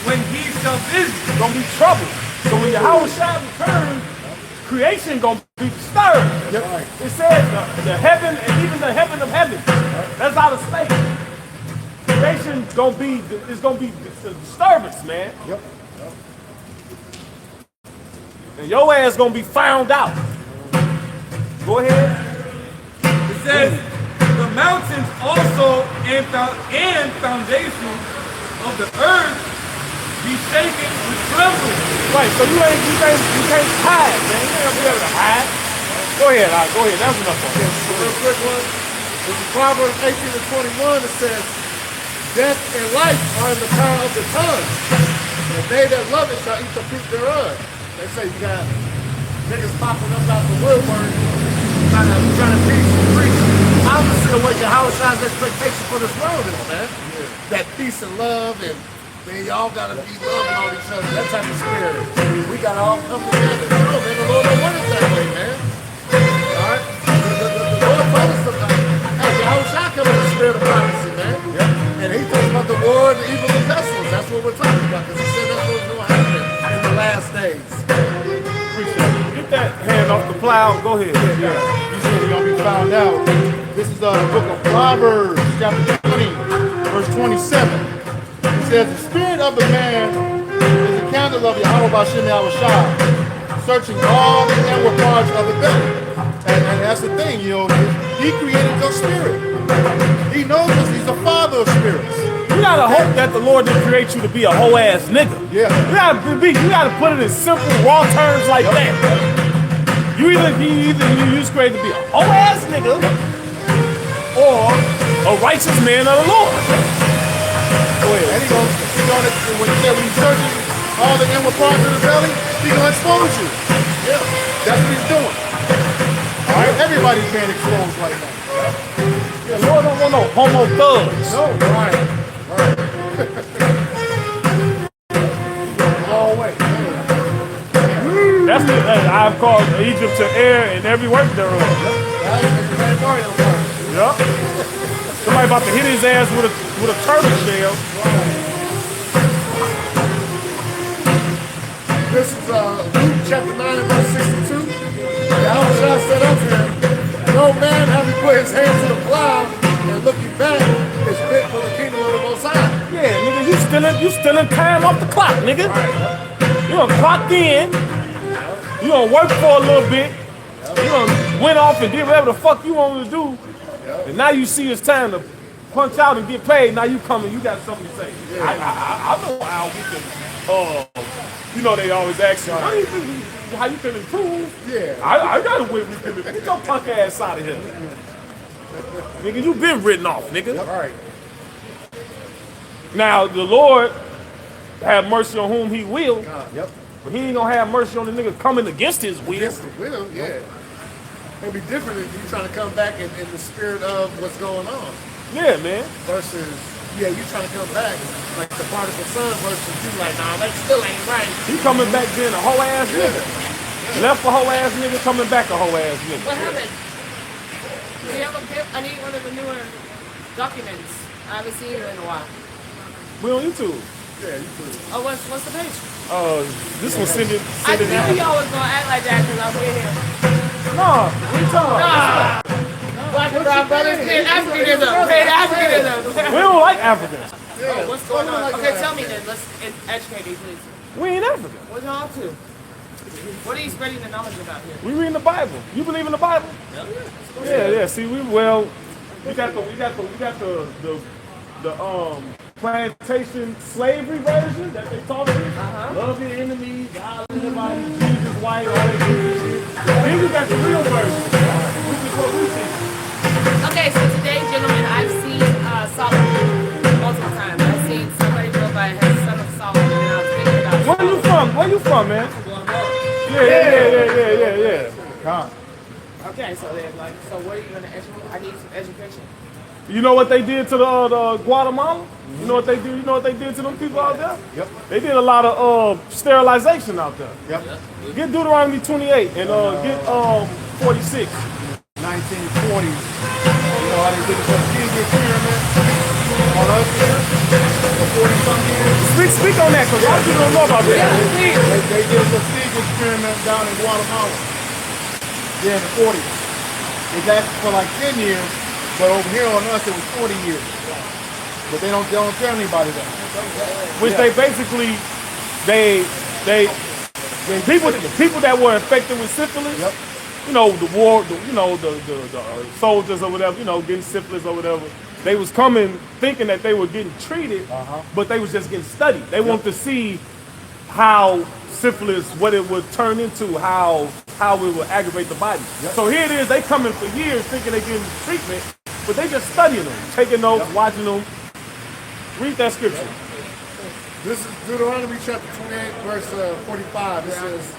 S2: when he shall visit.
S4: It's gonna be trouble. So when Yahweh shall return, creation gonna be disturbed. Yep. It says the heaven and even the heaven of heaven. That's out of space. Creation is gonna be a disturbance, man.
S3: Yep.
S4: And your ass gonna be found out. Go ahead.
S2: It says, the mountains also and foundation of the earth be shaken with trembling.
S4: Right, so you can't hide, man. You ain't gonna be able to hide. Go ahead, all right, go ahead. That's enough for me.
S3: Real quick one. This is Proverbs 18 and 21. It says, death and life are in the power of the tongue, and they that love it shall eat the fruit thereof. They say you got niggas popping up out the woodwork, trying to preach opposite of what Yahweh's expectation for this world is, man. That peace and love, and man, y'all gotta be loving on each other. That type of spirit. We gotta all come together. No, man, the Lord don't want it that way, man. All right? The Lord told us something. Hey, Yahweh come in the spirit of prophecy, man. And he talks about the war and the evil of vessels. That's what we're talking about, because he said that's what's going to happen in the last days.
S4: Appreciate it. Get that hand off the plow. Go ahead.
S1: Yeah. You said we're going to be found out. This is the book of Proverbs, chapter 20, verse 27. It says, the spirit of the man is the candle of Yahweh Bashem Yahushua, searching all the inward parts of the belly. And that's the thing, you know, he created your spirit. He knows us. He's the father of spirits.
S4: You gotta hope that the Lord didn't create you to be a hoe ass nigga.
S1: Yeah.
S4: You gotta put it in simple, raw terms like that. You was created to be a hoe ass nigga or a righteous man of the Lord.
S1: Go ahead. And when he's searching all the inward parts of the belly, he's gonna expose you. Yeah. That's what he's doing. All right. Everybody's being exposed right now.
S4: The Lord don't want no homo thugs.
S1: No, right. Long way.
S4: That's what I've called Egypt to err in every work thereof. Yep. Somebody about to hit his ass with a turtle shell.
S3: This is Luke chapter 9 and verse 62. Yahweh said unto him, no man having put his hand to the plow and looking back is fit for the kingdom of the Most High.
S4: Yeah, nigga, you stealing time off the clock, nigga. You done clocked in. You done worked for a little bit. You done went off and did whatever the fuck you wanted to do. And now you see it's time to punch out and get paid. Now you coming, you got something to say. I know how we can, you know they always ask you, how you can improve?
S3: Yeah.
S4: I got a way we can improve. Get your punk ass out of here. Nigga, you been written off, nigga.
S3: All right.
S4: Now, the Lord have mercy on whom he will,
S3: Yep.
S4: but he ain't gonna have mercy on the nigga coming against his will.
S3: Against the will, yeah. It'd be different if you trying to come back in the spirit of what's going on
S4: Yeah, man.
S3: versus, yeah, you trying to come back like the prodigal son versus you like, nah, that still ain't right.
S4: He coming back being a hoe ass nigga. Left a hoe ass nigga, coming back a hoe ass nigga.
S5: What happened? Do you have I need one of the newer documents. I haven't seen you in a while.
S4: We on YouTube.
S3: Yeah, you could.
S5: Oh, what's the page?
S4: This one send it
S5: I
S4: in.
S5: knew y'all was gonna act like that because I'm here.
S4: No, what you talking about?
S5: Black and brown brothers, Pan-Africanism. Pan-Africanism.
S4: We don't like Africans.
S5: Oh, what's going on? Okay, tell me then. Let's educate me, please.
S4: We ain't African.
S5: What's y'all up to? What are you spreading the knowledge about here?
S4: We reading the Bible. You believe in the Bible? Yeah. See, we got the plantation slavery version that they taught us. Love your enemies, God, everybody, Jesus, white, all that good shit. Then we got the real version, which is what we see.
S5: Okay, so today, gentlemen, I've seen Solomon multiple times. I've seen somebody go by as son of Solomon, and I was thinking about
S4: Where you from? Where you from, man? Yeah. Come.
S5: Okay, so they're like, so what are you going to educate? I need some education.
S4: You know what they did to the Guatemala? You know what they do? You know what they did to them people out there?
S1: Yep.
S4: They did a lot of sterilization out there.
S1: Yep.
S4: Get Deuteronomy 28 and get 46.
S1: 1940s. You know how they did the Tuskegee experiment on us here for 40-some years?
S4: Speak on that, because a lot of people don't know about that.
S1: They did a Tuskegee experiment down in Guatemala. Yeah, in the 40s. It lasted for like 10 years, but over here on us it was 40 years. But they don't tell anybody that.
S4: Which they basically, people that were infected with syphilis,
S1: Yep.
S4: you know, the soldiers or whatever, you know, getting syphilis or whatever, they was coming thinking that they were getting treated, but they was just getting studied. They wanted to see how syphilis, what it would turn into, how it would aggravate the body.
S1: Yep.
S4: So here it is, they coming for years thinking they getting treatment, but they just studying them, taking notes, watching them. Read that scripture.
S3: This is Deuteronomy chapter 28, verse 45. It says,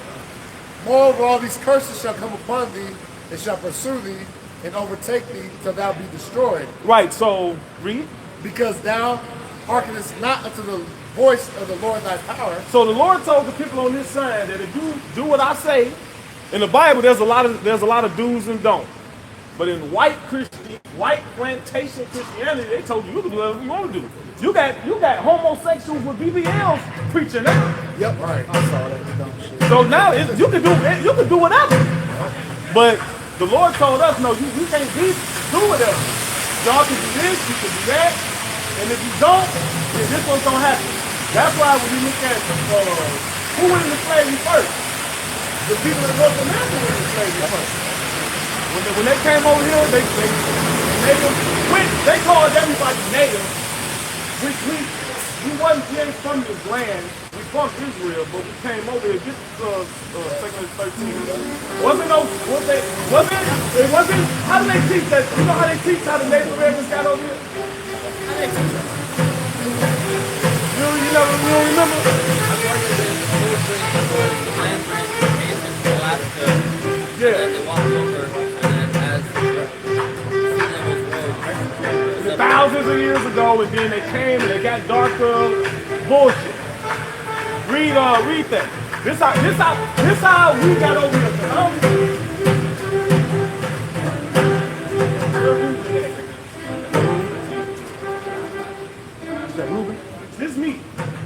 S3: moreover, all these curses shall come upon thee, and shall pursue thee, and overtake thee, till thou be destroyed.
S4: Right, so read.
S3: Because thou hearkenest not unto the voice of the Lord thy power.
S4: So the Lord told the people on this side that if you do what I say, in the Bible there's a lot of do's and don'ts. But in white plantation Christianity, they told you can do whatever you want to do. You got homosexuals with BBLs preaching now.
S3: Yep, right. I saw that dumb shit.
S4: So now you can do whatever. But the Lord told us, no, you can't do whatever. Y'all can do this, you can do that, and if you don't, then this one's gonna happen. That's why when you look at who went into slavery first, the people in North America went into slavery first. When they came over here, they called everybody native. We ain't from this land. We from Israel, but we came over here just second and 13. It wasn't. How do they teach that? You know how they teach how the Native Americans got over here? How they teach that? You don't remember? Thousands of years ago, and then they came and they got darker. Bullshit. Read that. This how we got over here. This me.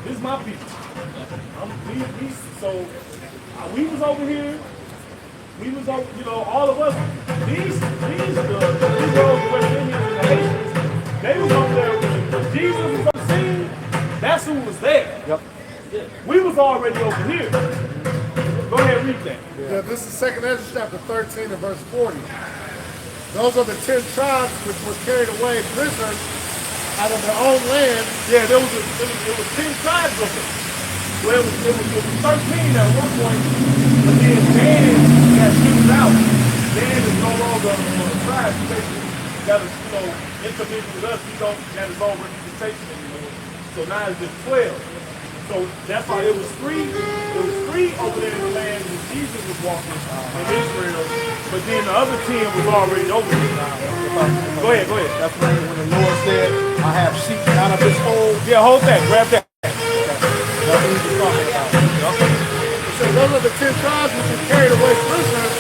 S4: This my people. So we was over here. We was over, all of us. These the Negroes, West Indians, and the Haitians. They was over there when Jesus was on the scene. That's who was there.
S1: Yep.
S4: We was already over here. Go ahead, read that.
S3: Yeah, this is 2nd Ezra chapter 13 and verse 40. Those are the 10 tribes which were carried away prisoners out of their own land.
S4: Yeah, it was 10 tribes of them. Well, it was 13 at one point, but then Dan got kicked out. Dan is no longer a tribe. He basically got to, intermingle with us. He don't got his own representation anymore. So now it's just 12. So that's why it was three. It was 3 over there in the land when Jesus was walking in Israel. But then the other 10 was already over there. Go ahead.
S1: That's when the Lord said, I have sheep out of this hole.
S4: Yeah, hold that. Grab that.
S1: That's what he's talking about.
S3: So those are the 10 tribes which were carried away prisoners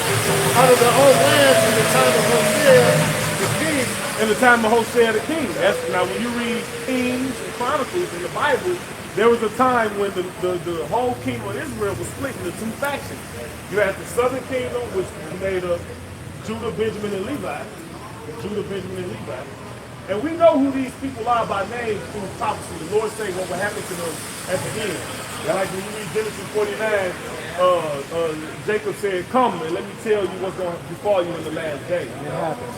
S3: out of their own land in the time of Hosea the king.
S4: In the time of Hosea the king. Now when you read Kings and Chronicles in the Bible, there was a time when the whole kingdom of Israel was split into 2 factions. You had the southern kingdom, which was made of Judah, Benjamin, and Levi. And we know who these people are by name through prophecy. The Lord said what will happen to them at the end. Like when you read Genesis 49, Jacob said, "Come and let me tell you what's going to befall you in the last day."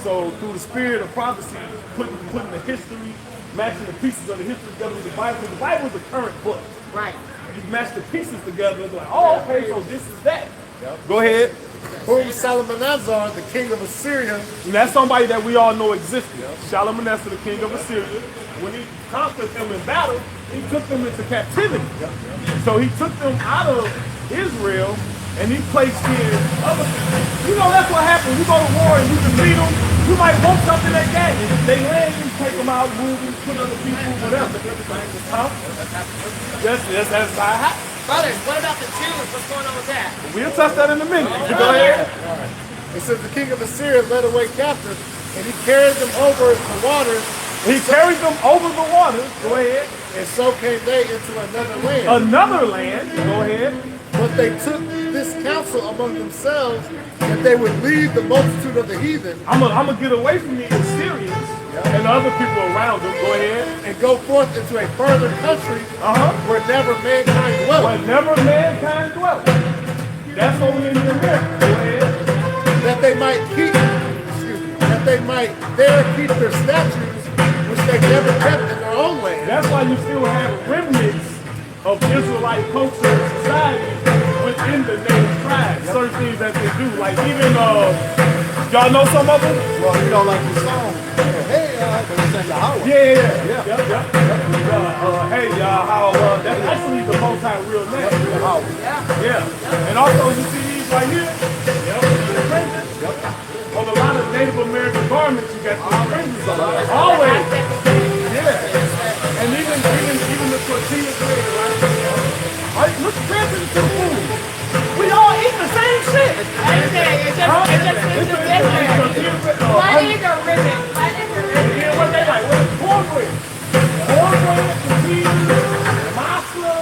S4: So through the spirit of prophecy, putting the history, matching the pieces of the history together with the Bible. The Bible is a current book.
S5: Right.
S4: You match the pieces together, it's like, oh, okay, so this is that. Go ahead.
S3: Whom Shalmaneser, the king of Assyria,
S4: And that's somebody that we all know existed. Shalmaneser, the king of Assyria, when he conquered them in battle, he took them into captivity. So he took them out of Israel and he placed in other people. You know, that's what happens. You go to war and you defeat them. You might want something like that. And if they land, you take them out, move them, put other people, whatever. Huh? That's how it happens.
S5: Brothers, what about the Jews? What's going on with that?
S4: We'll touch that in a minute. Go ahead.
S3: it says the king of Assyria led away captives, and he carried them over the waters,
S4: He carried them over the water. Go ahead.
S3: and so came they into another land.
S4: Another land. Go ahead.
S3: But they took this counsel among themselves that they would leave the multitude of the heathen
S4: I'm gonna get away from the Assyrians and the other people around them. Go ahead.
S3: and go forth into a further country where never mankind dwelt,
S4: Whenever mankind dwelt. That's what we in here. Go ahead.
S3: that they might that they might there keep their statutes, which they never kept in their own land.
S4: That's why you still have remnants of Israelite culture and society within the native tribes. Certain things that they do. Like even y'all know some of them?
S6: Well, you know, like the song, hey, but it's in Yahweh.
S4: Yeah. Hey, y'all, how that's actually the most high real name. Yeah. And also you see these right here. On a lot of Native American garments, you got these fringes on there. Always. Yeah. And even the tortilla bread, right? Look, attention to the food. We all eat the same shit.
S5: It's just different. Plenty of ribbon.
S4: Yeah, what they like? What? Cornbread. Cornbread, tortillas, masa.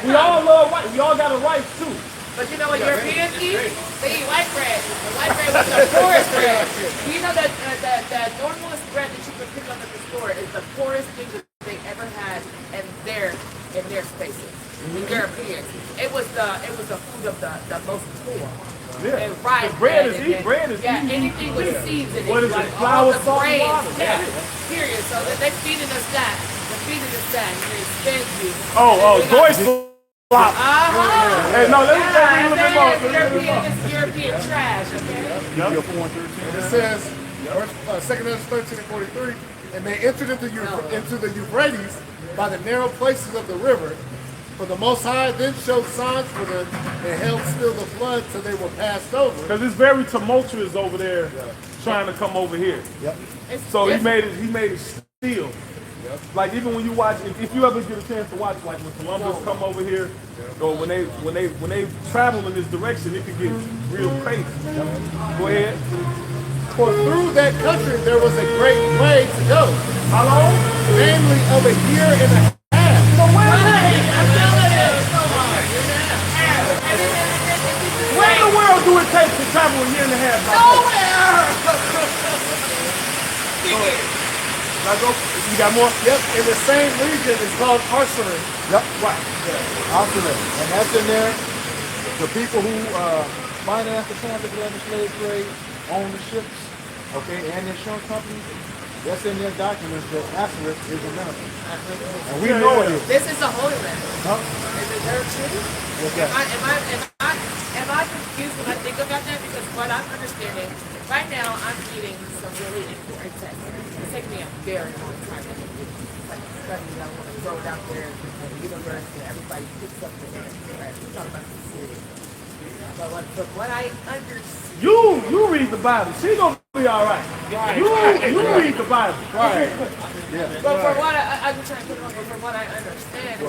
S4: We all love white. We all got a rice too.
S5: But you know what Europeans eat? They eat white bread. The white bread was the poorest bread. You know that that normalest bread that you can pick up at the store is the poorest thing that they ever had in their spaces. The Europeans. It was the food of the most poor.
S4: Yeah.
S5: And rice
S4: bread is easy.
S5: Yeah, anything with seeds in it.
S4: What is
S5: like
S4: it?
S5: all
S4: Flour,
S5: the
S4: salt, and
S5: grains.
S4: water.
S5: Yeah. Period. So that they feeding us that. They're feeding us that. And they spend you.
S4: Joyce flop. Hey, no, let me say a little bit more.
S5: This is European trash, okay?
S3: It says, 2 Ezra 13 and 43, and they entered into the Euphrates by the narrow places of the river. For the Most High then showed signs for them and held still the flood till they were passed over.
S4: Because it's very tumultuous over there trying to come over here. So he made it still. Like even when you watch, if you ever get a chance to watch, like when Columbus come over here, or when they travel in this direction, it could get real crazy. Go ahead.
S3: For through that country there was a great way to go.
S4: How long?
S3: Namely of a year and a half.
S4: Where in the world do it take to travel a year and a half? Now go. You got more?
S3: Yep, in the same region it's called Arsalan.
S6: Yep. Right. Absolutely. And that's in there. The people who finance the transatlantic slave trade, own the ships, okay, and the insurance companies, that's in their documents that Assyria is America. And we know it is.
S5: This is the Holy Land.
S6: Huh?
S5: Is it their city?
S6: What's that?
S5: Am I confused when I think about that? Because what I'm understanding, right now I'm eating some really important tests. It's taking me a very long time to do like studies I want to throw it out there at the university. Everybody picks up the answer. Right? We're talking about the city. But what I understand.
S4: You read the Bible. She gonna be all right. You read the Bible.
S6: Right.
S5: But from what I'm trying to put on, but from what I understand,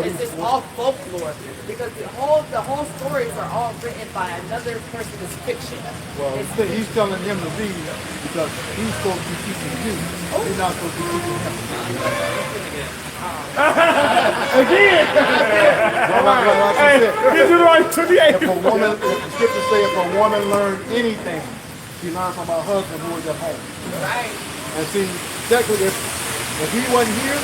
S5: it's just all folklore because the whole stories are all written by another person's fiction.
S6: Well, he's telling him to read because he's supposed to be teaching you. You're not supposed to be teaching him.
S4: Again. Deuteronomy 28.
S6: If the scriptures say if a woman learned anything, she learned from her husband who was at home.
S5: Right.
S6: And see, technically, if he wasn't here,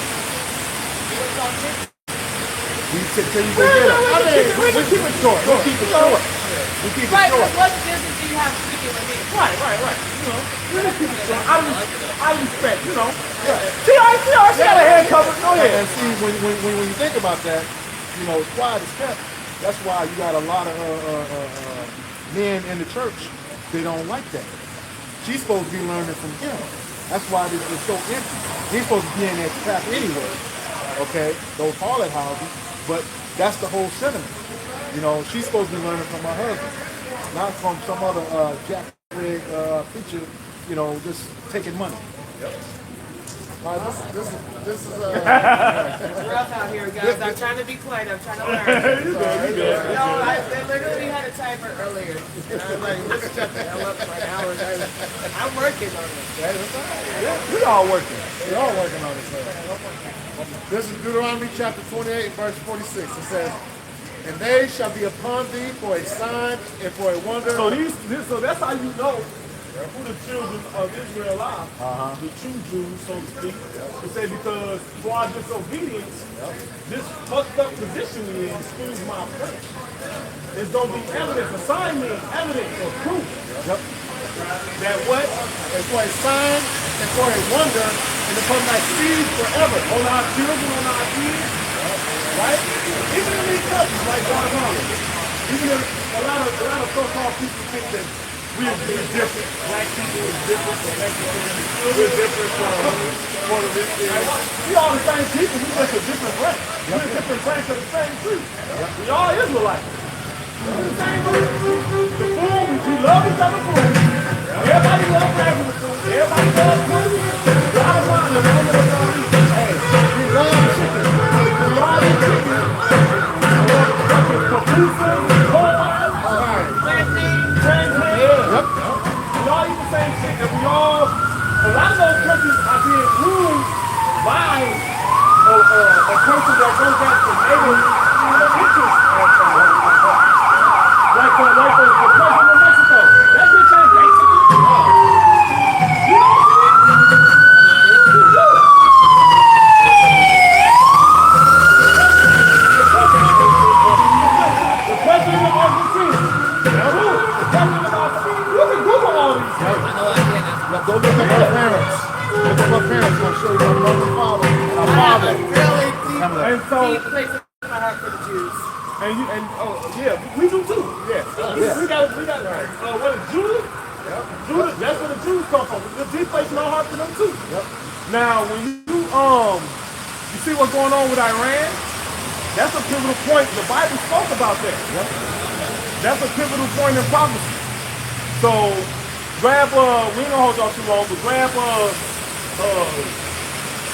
S6: Till you go get them. I mean, we keep it short. We keep it short. We keep it
S5: Right,
S6: short.
S5: but what business do you have speaking with me?
S4: Right. You know, we just keep it short. I respect, you know. She got her head covered. Go ahead.
S6: And see, when you think about that, you know, quiet is kept. That's why you got a lot of men in the church. They don't like that. She's supposed to be learning from him. That's why it's so empty. He's supposed to be in that trap anyway. Okay, those harlot houses. But that's the whole sentiment. You know, she's supposed to be learning from her husband, not from some other jack rig preacher. You know, just taking money.
S3: All right, this is
S5: It's rough out here, guys. I'm trying to be quiet. I'm trying to learn. No, I literally had a timer earlier. And I was like, let's shut the hell up for an hour. I'm working on it.
S6: We all working.
S3: We're all working on this. This is Deuteronomy chapter 28 and verse 46. It says, "And they shall be upon thee for a sign and for a wonder."
S4: So that's how you know who the children of Israel are. The true Jews, so to speak. To say because for our disobedience, this fucked up position we in, excuse my French, is going to be evidence, a sign means evidence or proof. That what?
S3: And for a sign and for a wonder, and upon thy seed forever.
S4: On our children, on our kids, right? Even in these countries, like God Harlem, even if a lot of so-called people think that we're different. Black people is different from Mexicans. We're different from Puerto Ricans. We all the same people. We just a different branch. We're a different branch of the same tree. We all Israelites. We're the same group. The food, we love each other food. Everybody loves regular food. Everybody loves food. A lot of wine. Hey, we love chicken. We all eat chicken. Papusa, corn, we all eat the same shit, and we all, a lot of those countries are being ruled by a country that goes back to native interests. Like the president of Mexico. That bitch ain't Mexican. You know what I'm saying? The president of Argentina. Now who? The president of Argentina. You can Google all these things.
S3: Go look at my parents. Look at my parents. I'll show you my mother and father. My father.
S5: Really
S4: And so,
S5: deep place in my heart for the Jews.
S4: we do too. Yeah. We got what is Judah? Judah, that's where the Jews come from. The deep place in our heart for them too. Now, when you see what's going on with Iran, that's a pivotal point. The Bible spoke about that. That's a pivotal point in prophecy. So, grab, we ain't gonna hold y'all too long, but grab 2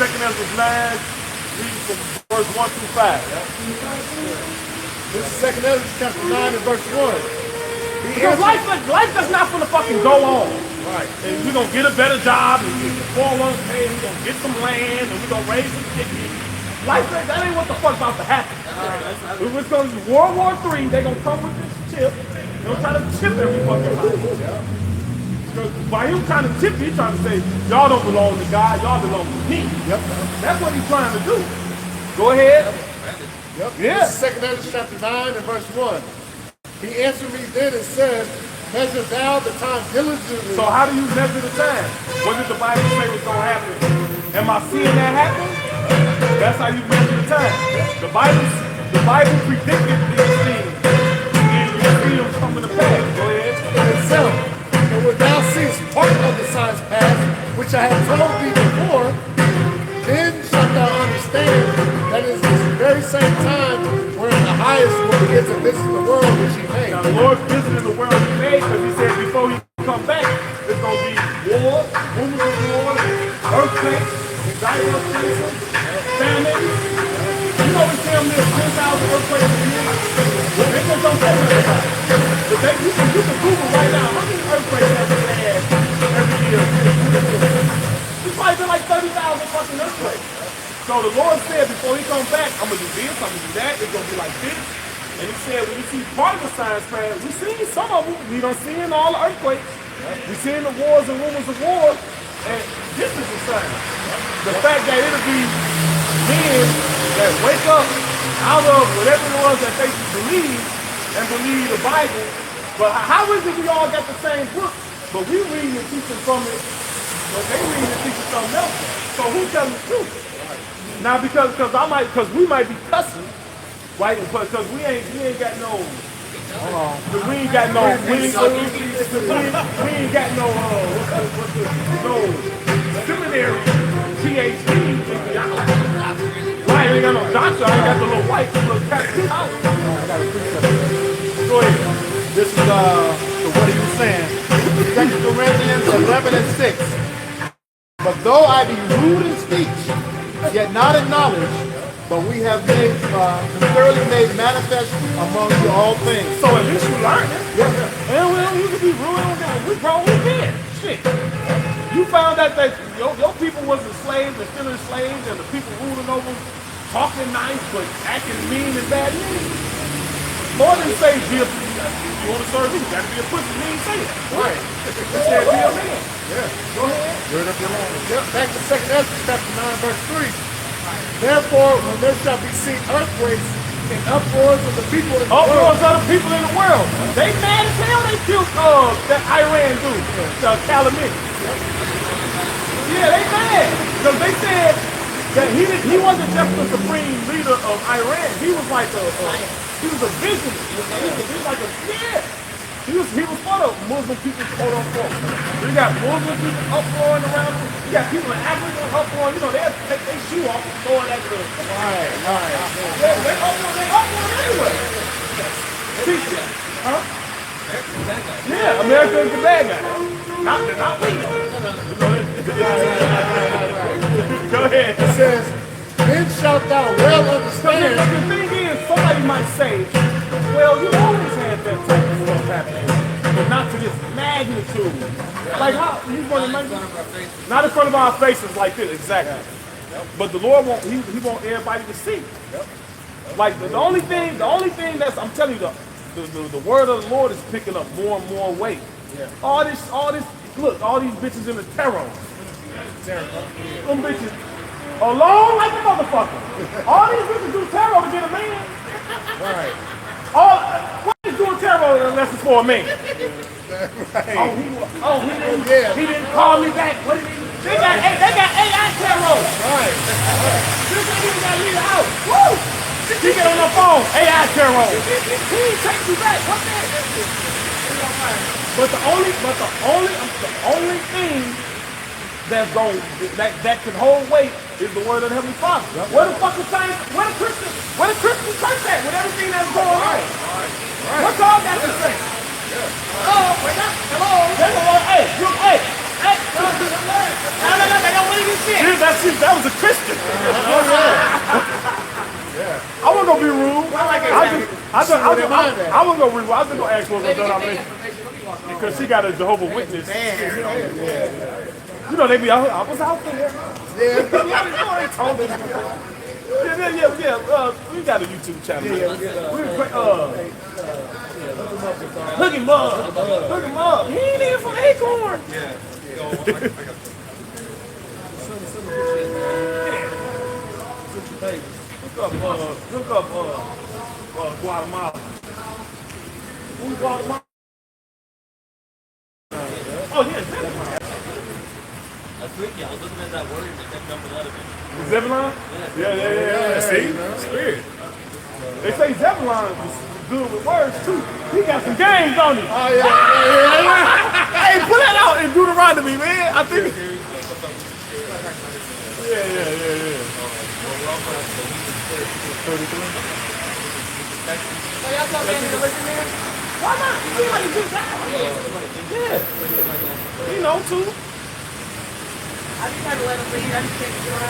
S4: Ezra 9, read from verse 1 through 5.
S3: This is 2 Ezra chapter 9 and verse 1.
S4: Because life does not gonna fucking go on.
S3: Right.
S4: And we're gonna get a better job, and get the 401k, we're gonna get some land, and we're gonna raise some chickens. Life, that ain't what the fuck about to happen. It's gonna be World War III, they're gonna come with this chip, they're gonna try to chip every fucking body. Because by him trying to tip you, he's trying to say, y'all don't belong to God, y'all belong to me. That's what he's trying to do. Go ahead. Yeah.
S3: This is 2 Ezra chapter 9 and verse 1. He answered me then and said, "Measure thou the time diligently."
S4: So how do you measure the time? What did the Bible say was going to happen? Am I seeing that happen? That's how you measure the time. The Bible predicted these things. And you see them coming to pass. Go ahead.
S3: Itself. And when thou seest part of the signs past, which I have told thee before, then shalt thou understand that it is this very same time wherein the highest will begin to visit the world which he made.
S4: Now the Lord's visiting the world he made because he said before he come back, there's going to be war, rumors of war, earthquakes, diarrhea, famine. You know we tell me 10,000 earthquakes a year. They just don't tell me about it. But you can Google right now, how many earthquakes have they had every year? It's probably been like 30,000 fucking earthquakes. So the Lord said before he comes back, I'm going to do this, I'm going to do that, it's going to be like this. And he said, when you see part of the signs pass, we seen some of them. We don't see in all the earthquakes. We seen the wars and rumors of war. And this is a sign. The fact that it'll be men that wake up out of whatever it was that they believed and believe the Bible. But how is it we all got the same book, but we reading and teaching from it, but they reading and teaching something else? So who's telling the truth? Now because we might be cussing, right? Because we ain't got no. Hold on. We ain't got no. We ain't got no. No seminary, PhD. I ain't got no doctor. I ain't got the little white little tattoo.
S6: Go ahead. This is so what are you saying? 2 Corinthians 11:6. But though I be rude in speech, yet not in knowledge, but we have made thoroughly made manifest among you all things.
S4: So at least you learned it. Yeah. And well, you could be rude on that. We grown, we did. Shit. You found out that your people was enslaved and still enslaved, and the people ruling over talking nice but acting mean and bad. More than say, you want to serve me, you got to be a pussy. You ain't say that.
S3: Right.
S4: You said be a man.
S3: Yeah.
S4: Go ahead.
S3: Gird up your loins. Yep. Back to 2 Ezra chapter 9, verse 3. Therefore, when there shall be seen earthquakes and uproars of the people in the world.
S4: Uproars of the people in the world. They mad as hell they killed that Iran dude, Khamenei. Yeah, they mad. Because they said that he wasn't just the supreme leader of Iran. He was like he was a visionary. He was like he was for the Muslim people, quote unquote. You got Muslim people uproaring around. You got people in Africa uproaring. You know, they have to take their shoe off and throw it at the.
S3: Right.
S4: They uproaring anyway. Huh? Yeah, America is the bad guy. Not we. Go ahead.
S3: It says, then shalt thou well understand.
S4: The thing is, somebody might say, well, you always had that type of stuff happening, but not to this magnitude. Like how you want to make not in front of our faces like this, exactly. But the Lord won't. He want everybody to see. Like the only thing that's I'm telling you, the word of the Lord is picking up more and more weight. All this. Look, all these bitches in the tarot. Them bitches alone like a motherfucker. All these bitches do tarot to get a man.
S3: Right.
S4: What is doing tarot unless it's for a man?
S3: Right.
S4: He didn't call me back. What did they got AI tarot.
S3: Right.
S4: This ain't even got to leave the house. Woo! She get on her phone. AI tarot. He ain't take you back. What's that? But the only thing that's that can hold weight is the word of the Heavenly Father. Where the fucking saints? Where the Christian church at with everything that's going on? What's all that to say? Hello, wake up. Hello. Hey. No, they don't believe this shit. That was a Christian. I wasn't gonna be rude. I wasn't gonna be rude. I was just gonna ask what's done. Because she got a Jehovah's Witness. You know, they be out here. I was out there. Yeah. We got a YouTube channel. Hook him up. He ain't even from Acorn. Hook up Guatemala. Who's Guatemala? Oh, yeah, Zebulon.
S7: That's freaky. I was looking at that word and it kept jumping out of me.
S4: Zebulon? Yeah. See? Spirit. They say Zebulon is good with words, too. He got some games on him.
S3: Oh, yeah.
S4: Hey, pull that out in Deuteronomy, man. I think. Yeah. 33.
S5: So y'all talking in the listen there?
S4: Why not? Anybody do that? Yeah. You know, too.
S5: I just had to let them read. I just can't do it.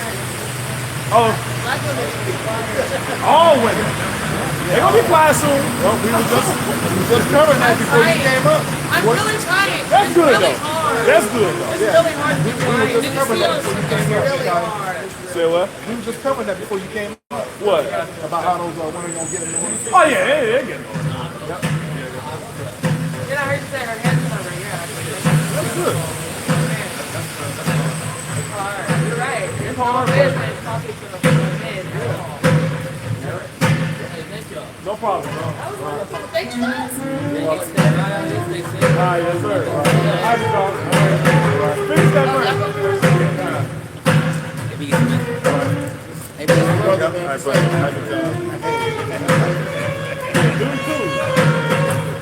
S4: Oh,
S5: Black women need to be quiet.
S4: all women. They're going to be quiet soon.
S3: Well, we were just covering that before you came up.
S5: I'm really trying.
S4: That's
S5: It's
S4: good,
S5: really
S4: though.
S5: hard.
S4: That's good, though.
S5: It's really hard to be quiet.
S3: just
S5: It's
S3: covered that before you came up,
S5: really
S3: Scotty.
S5: hard.
S4: Say what?
S3: We were just covering that before you came up.
S4: What?
S3: About how those women gonna get in the way.
S4: Oh, yeah, they're getting on.
S5: Then I heard you say her head's covered. Yeah.
S4: That's good.
S5: It's hard. You're right. It's
S4: hard,
S5: business talking to the men.
S4: problem.
S5: That was wonderful. Thank you guys.
S4: All right, yes, sir. All right. All right, dog. All right. Finish that verse.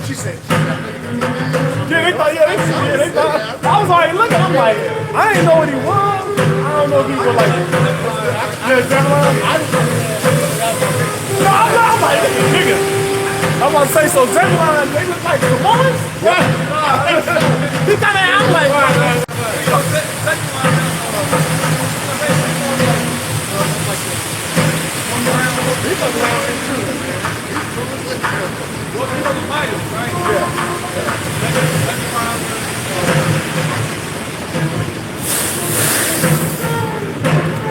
S3: She said,
S4: Yeah, they thought. I was like, look, I'm like, I didn't know what he was. I don't know if he was like, yeah, Zebulon. No, I'm like, nigga. I'm about to say, so Zebulon, they look like Samoans? What? He kind of act like,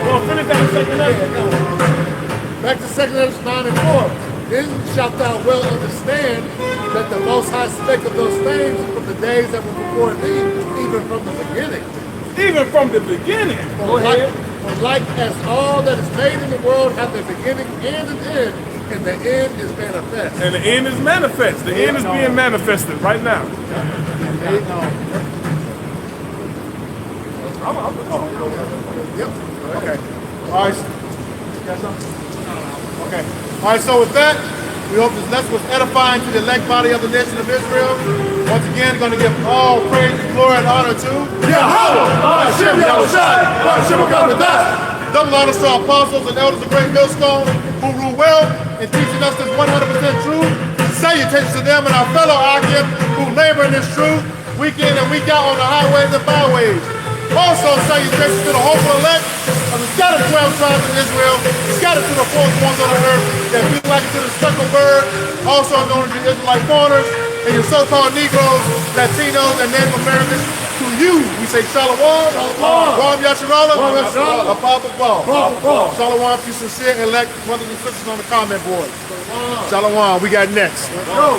S4: well, finish that second lesson.
S3: back to 2 Ezra 9 and 4. Then shalt thou well understand that the Most High spake of those things from the days that were before thee, even from the beginning.
S4: Even from the beginning.
S3: For like as all that is made in the world have a beginning and an end, and the end is manifest.
S4: And the end is manifest. The end is being manifested right now.
S3: Yep.
S1: Okay. All right. Okay. All right, so with that, we hope this lesson was edifying to the elect body of the nation of Israel. Once again, going to give all praise, glory, and honor to Yahweh, Hashem, Yahushai, Hashem, double honors to our apostles and elders of Great Millstone who rule well in teaching us this 100% truth. Salutations to them and our fellow Akim who labor in this truth week in and week out on the highways and byways. Also, salutations to the hopeful elect of the scattered 12 tribes of Israel, scattered to the fourth ones on the earth, that be like to the speckled bird, also known as the Israelite foreigners, and your so-called Negroes, Latinos, and Native Americans. To you, we say Shalom, Ram Yasharallah, Apapa Paul. Shalom, if you sincere elect brothers and sisters on the comment board. Shalom, we got next.
S3: Go.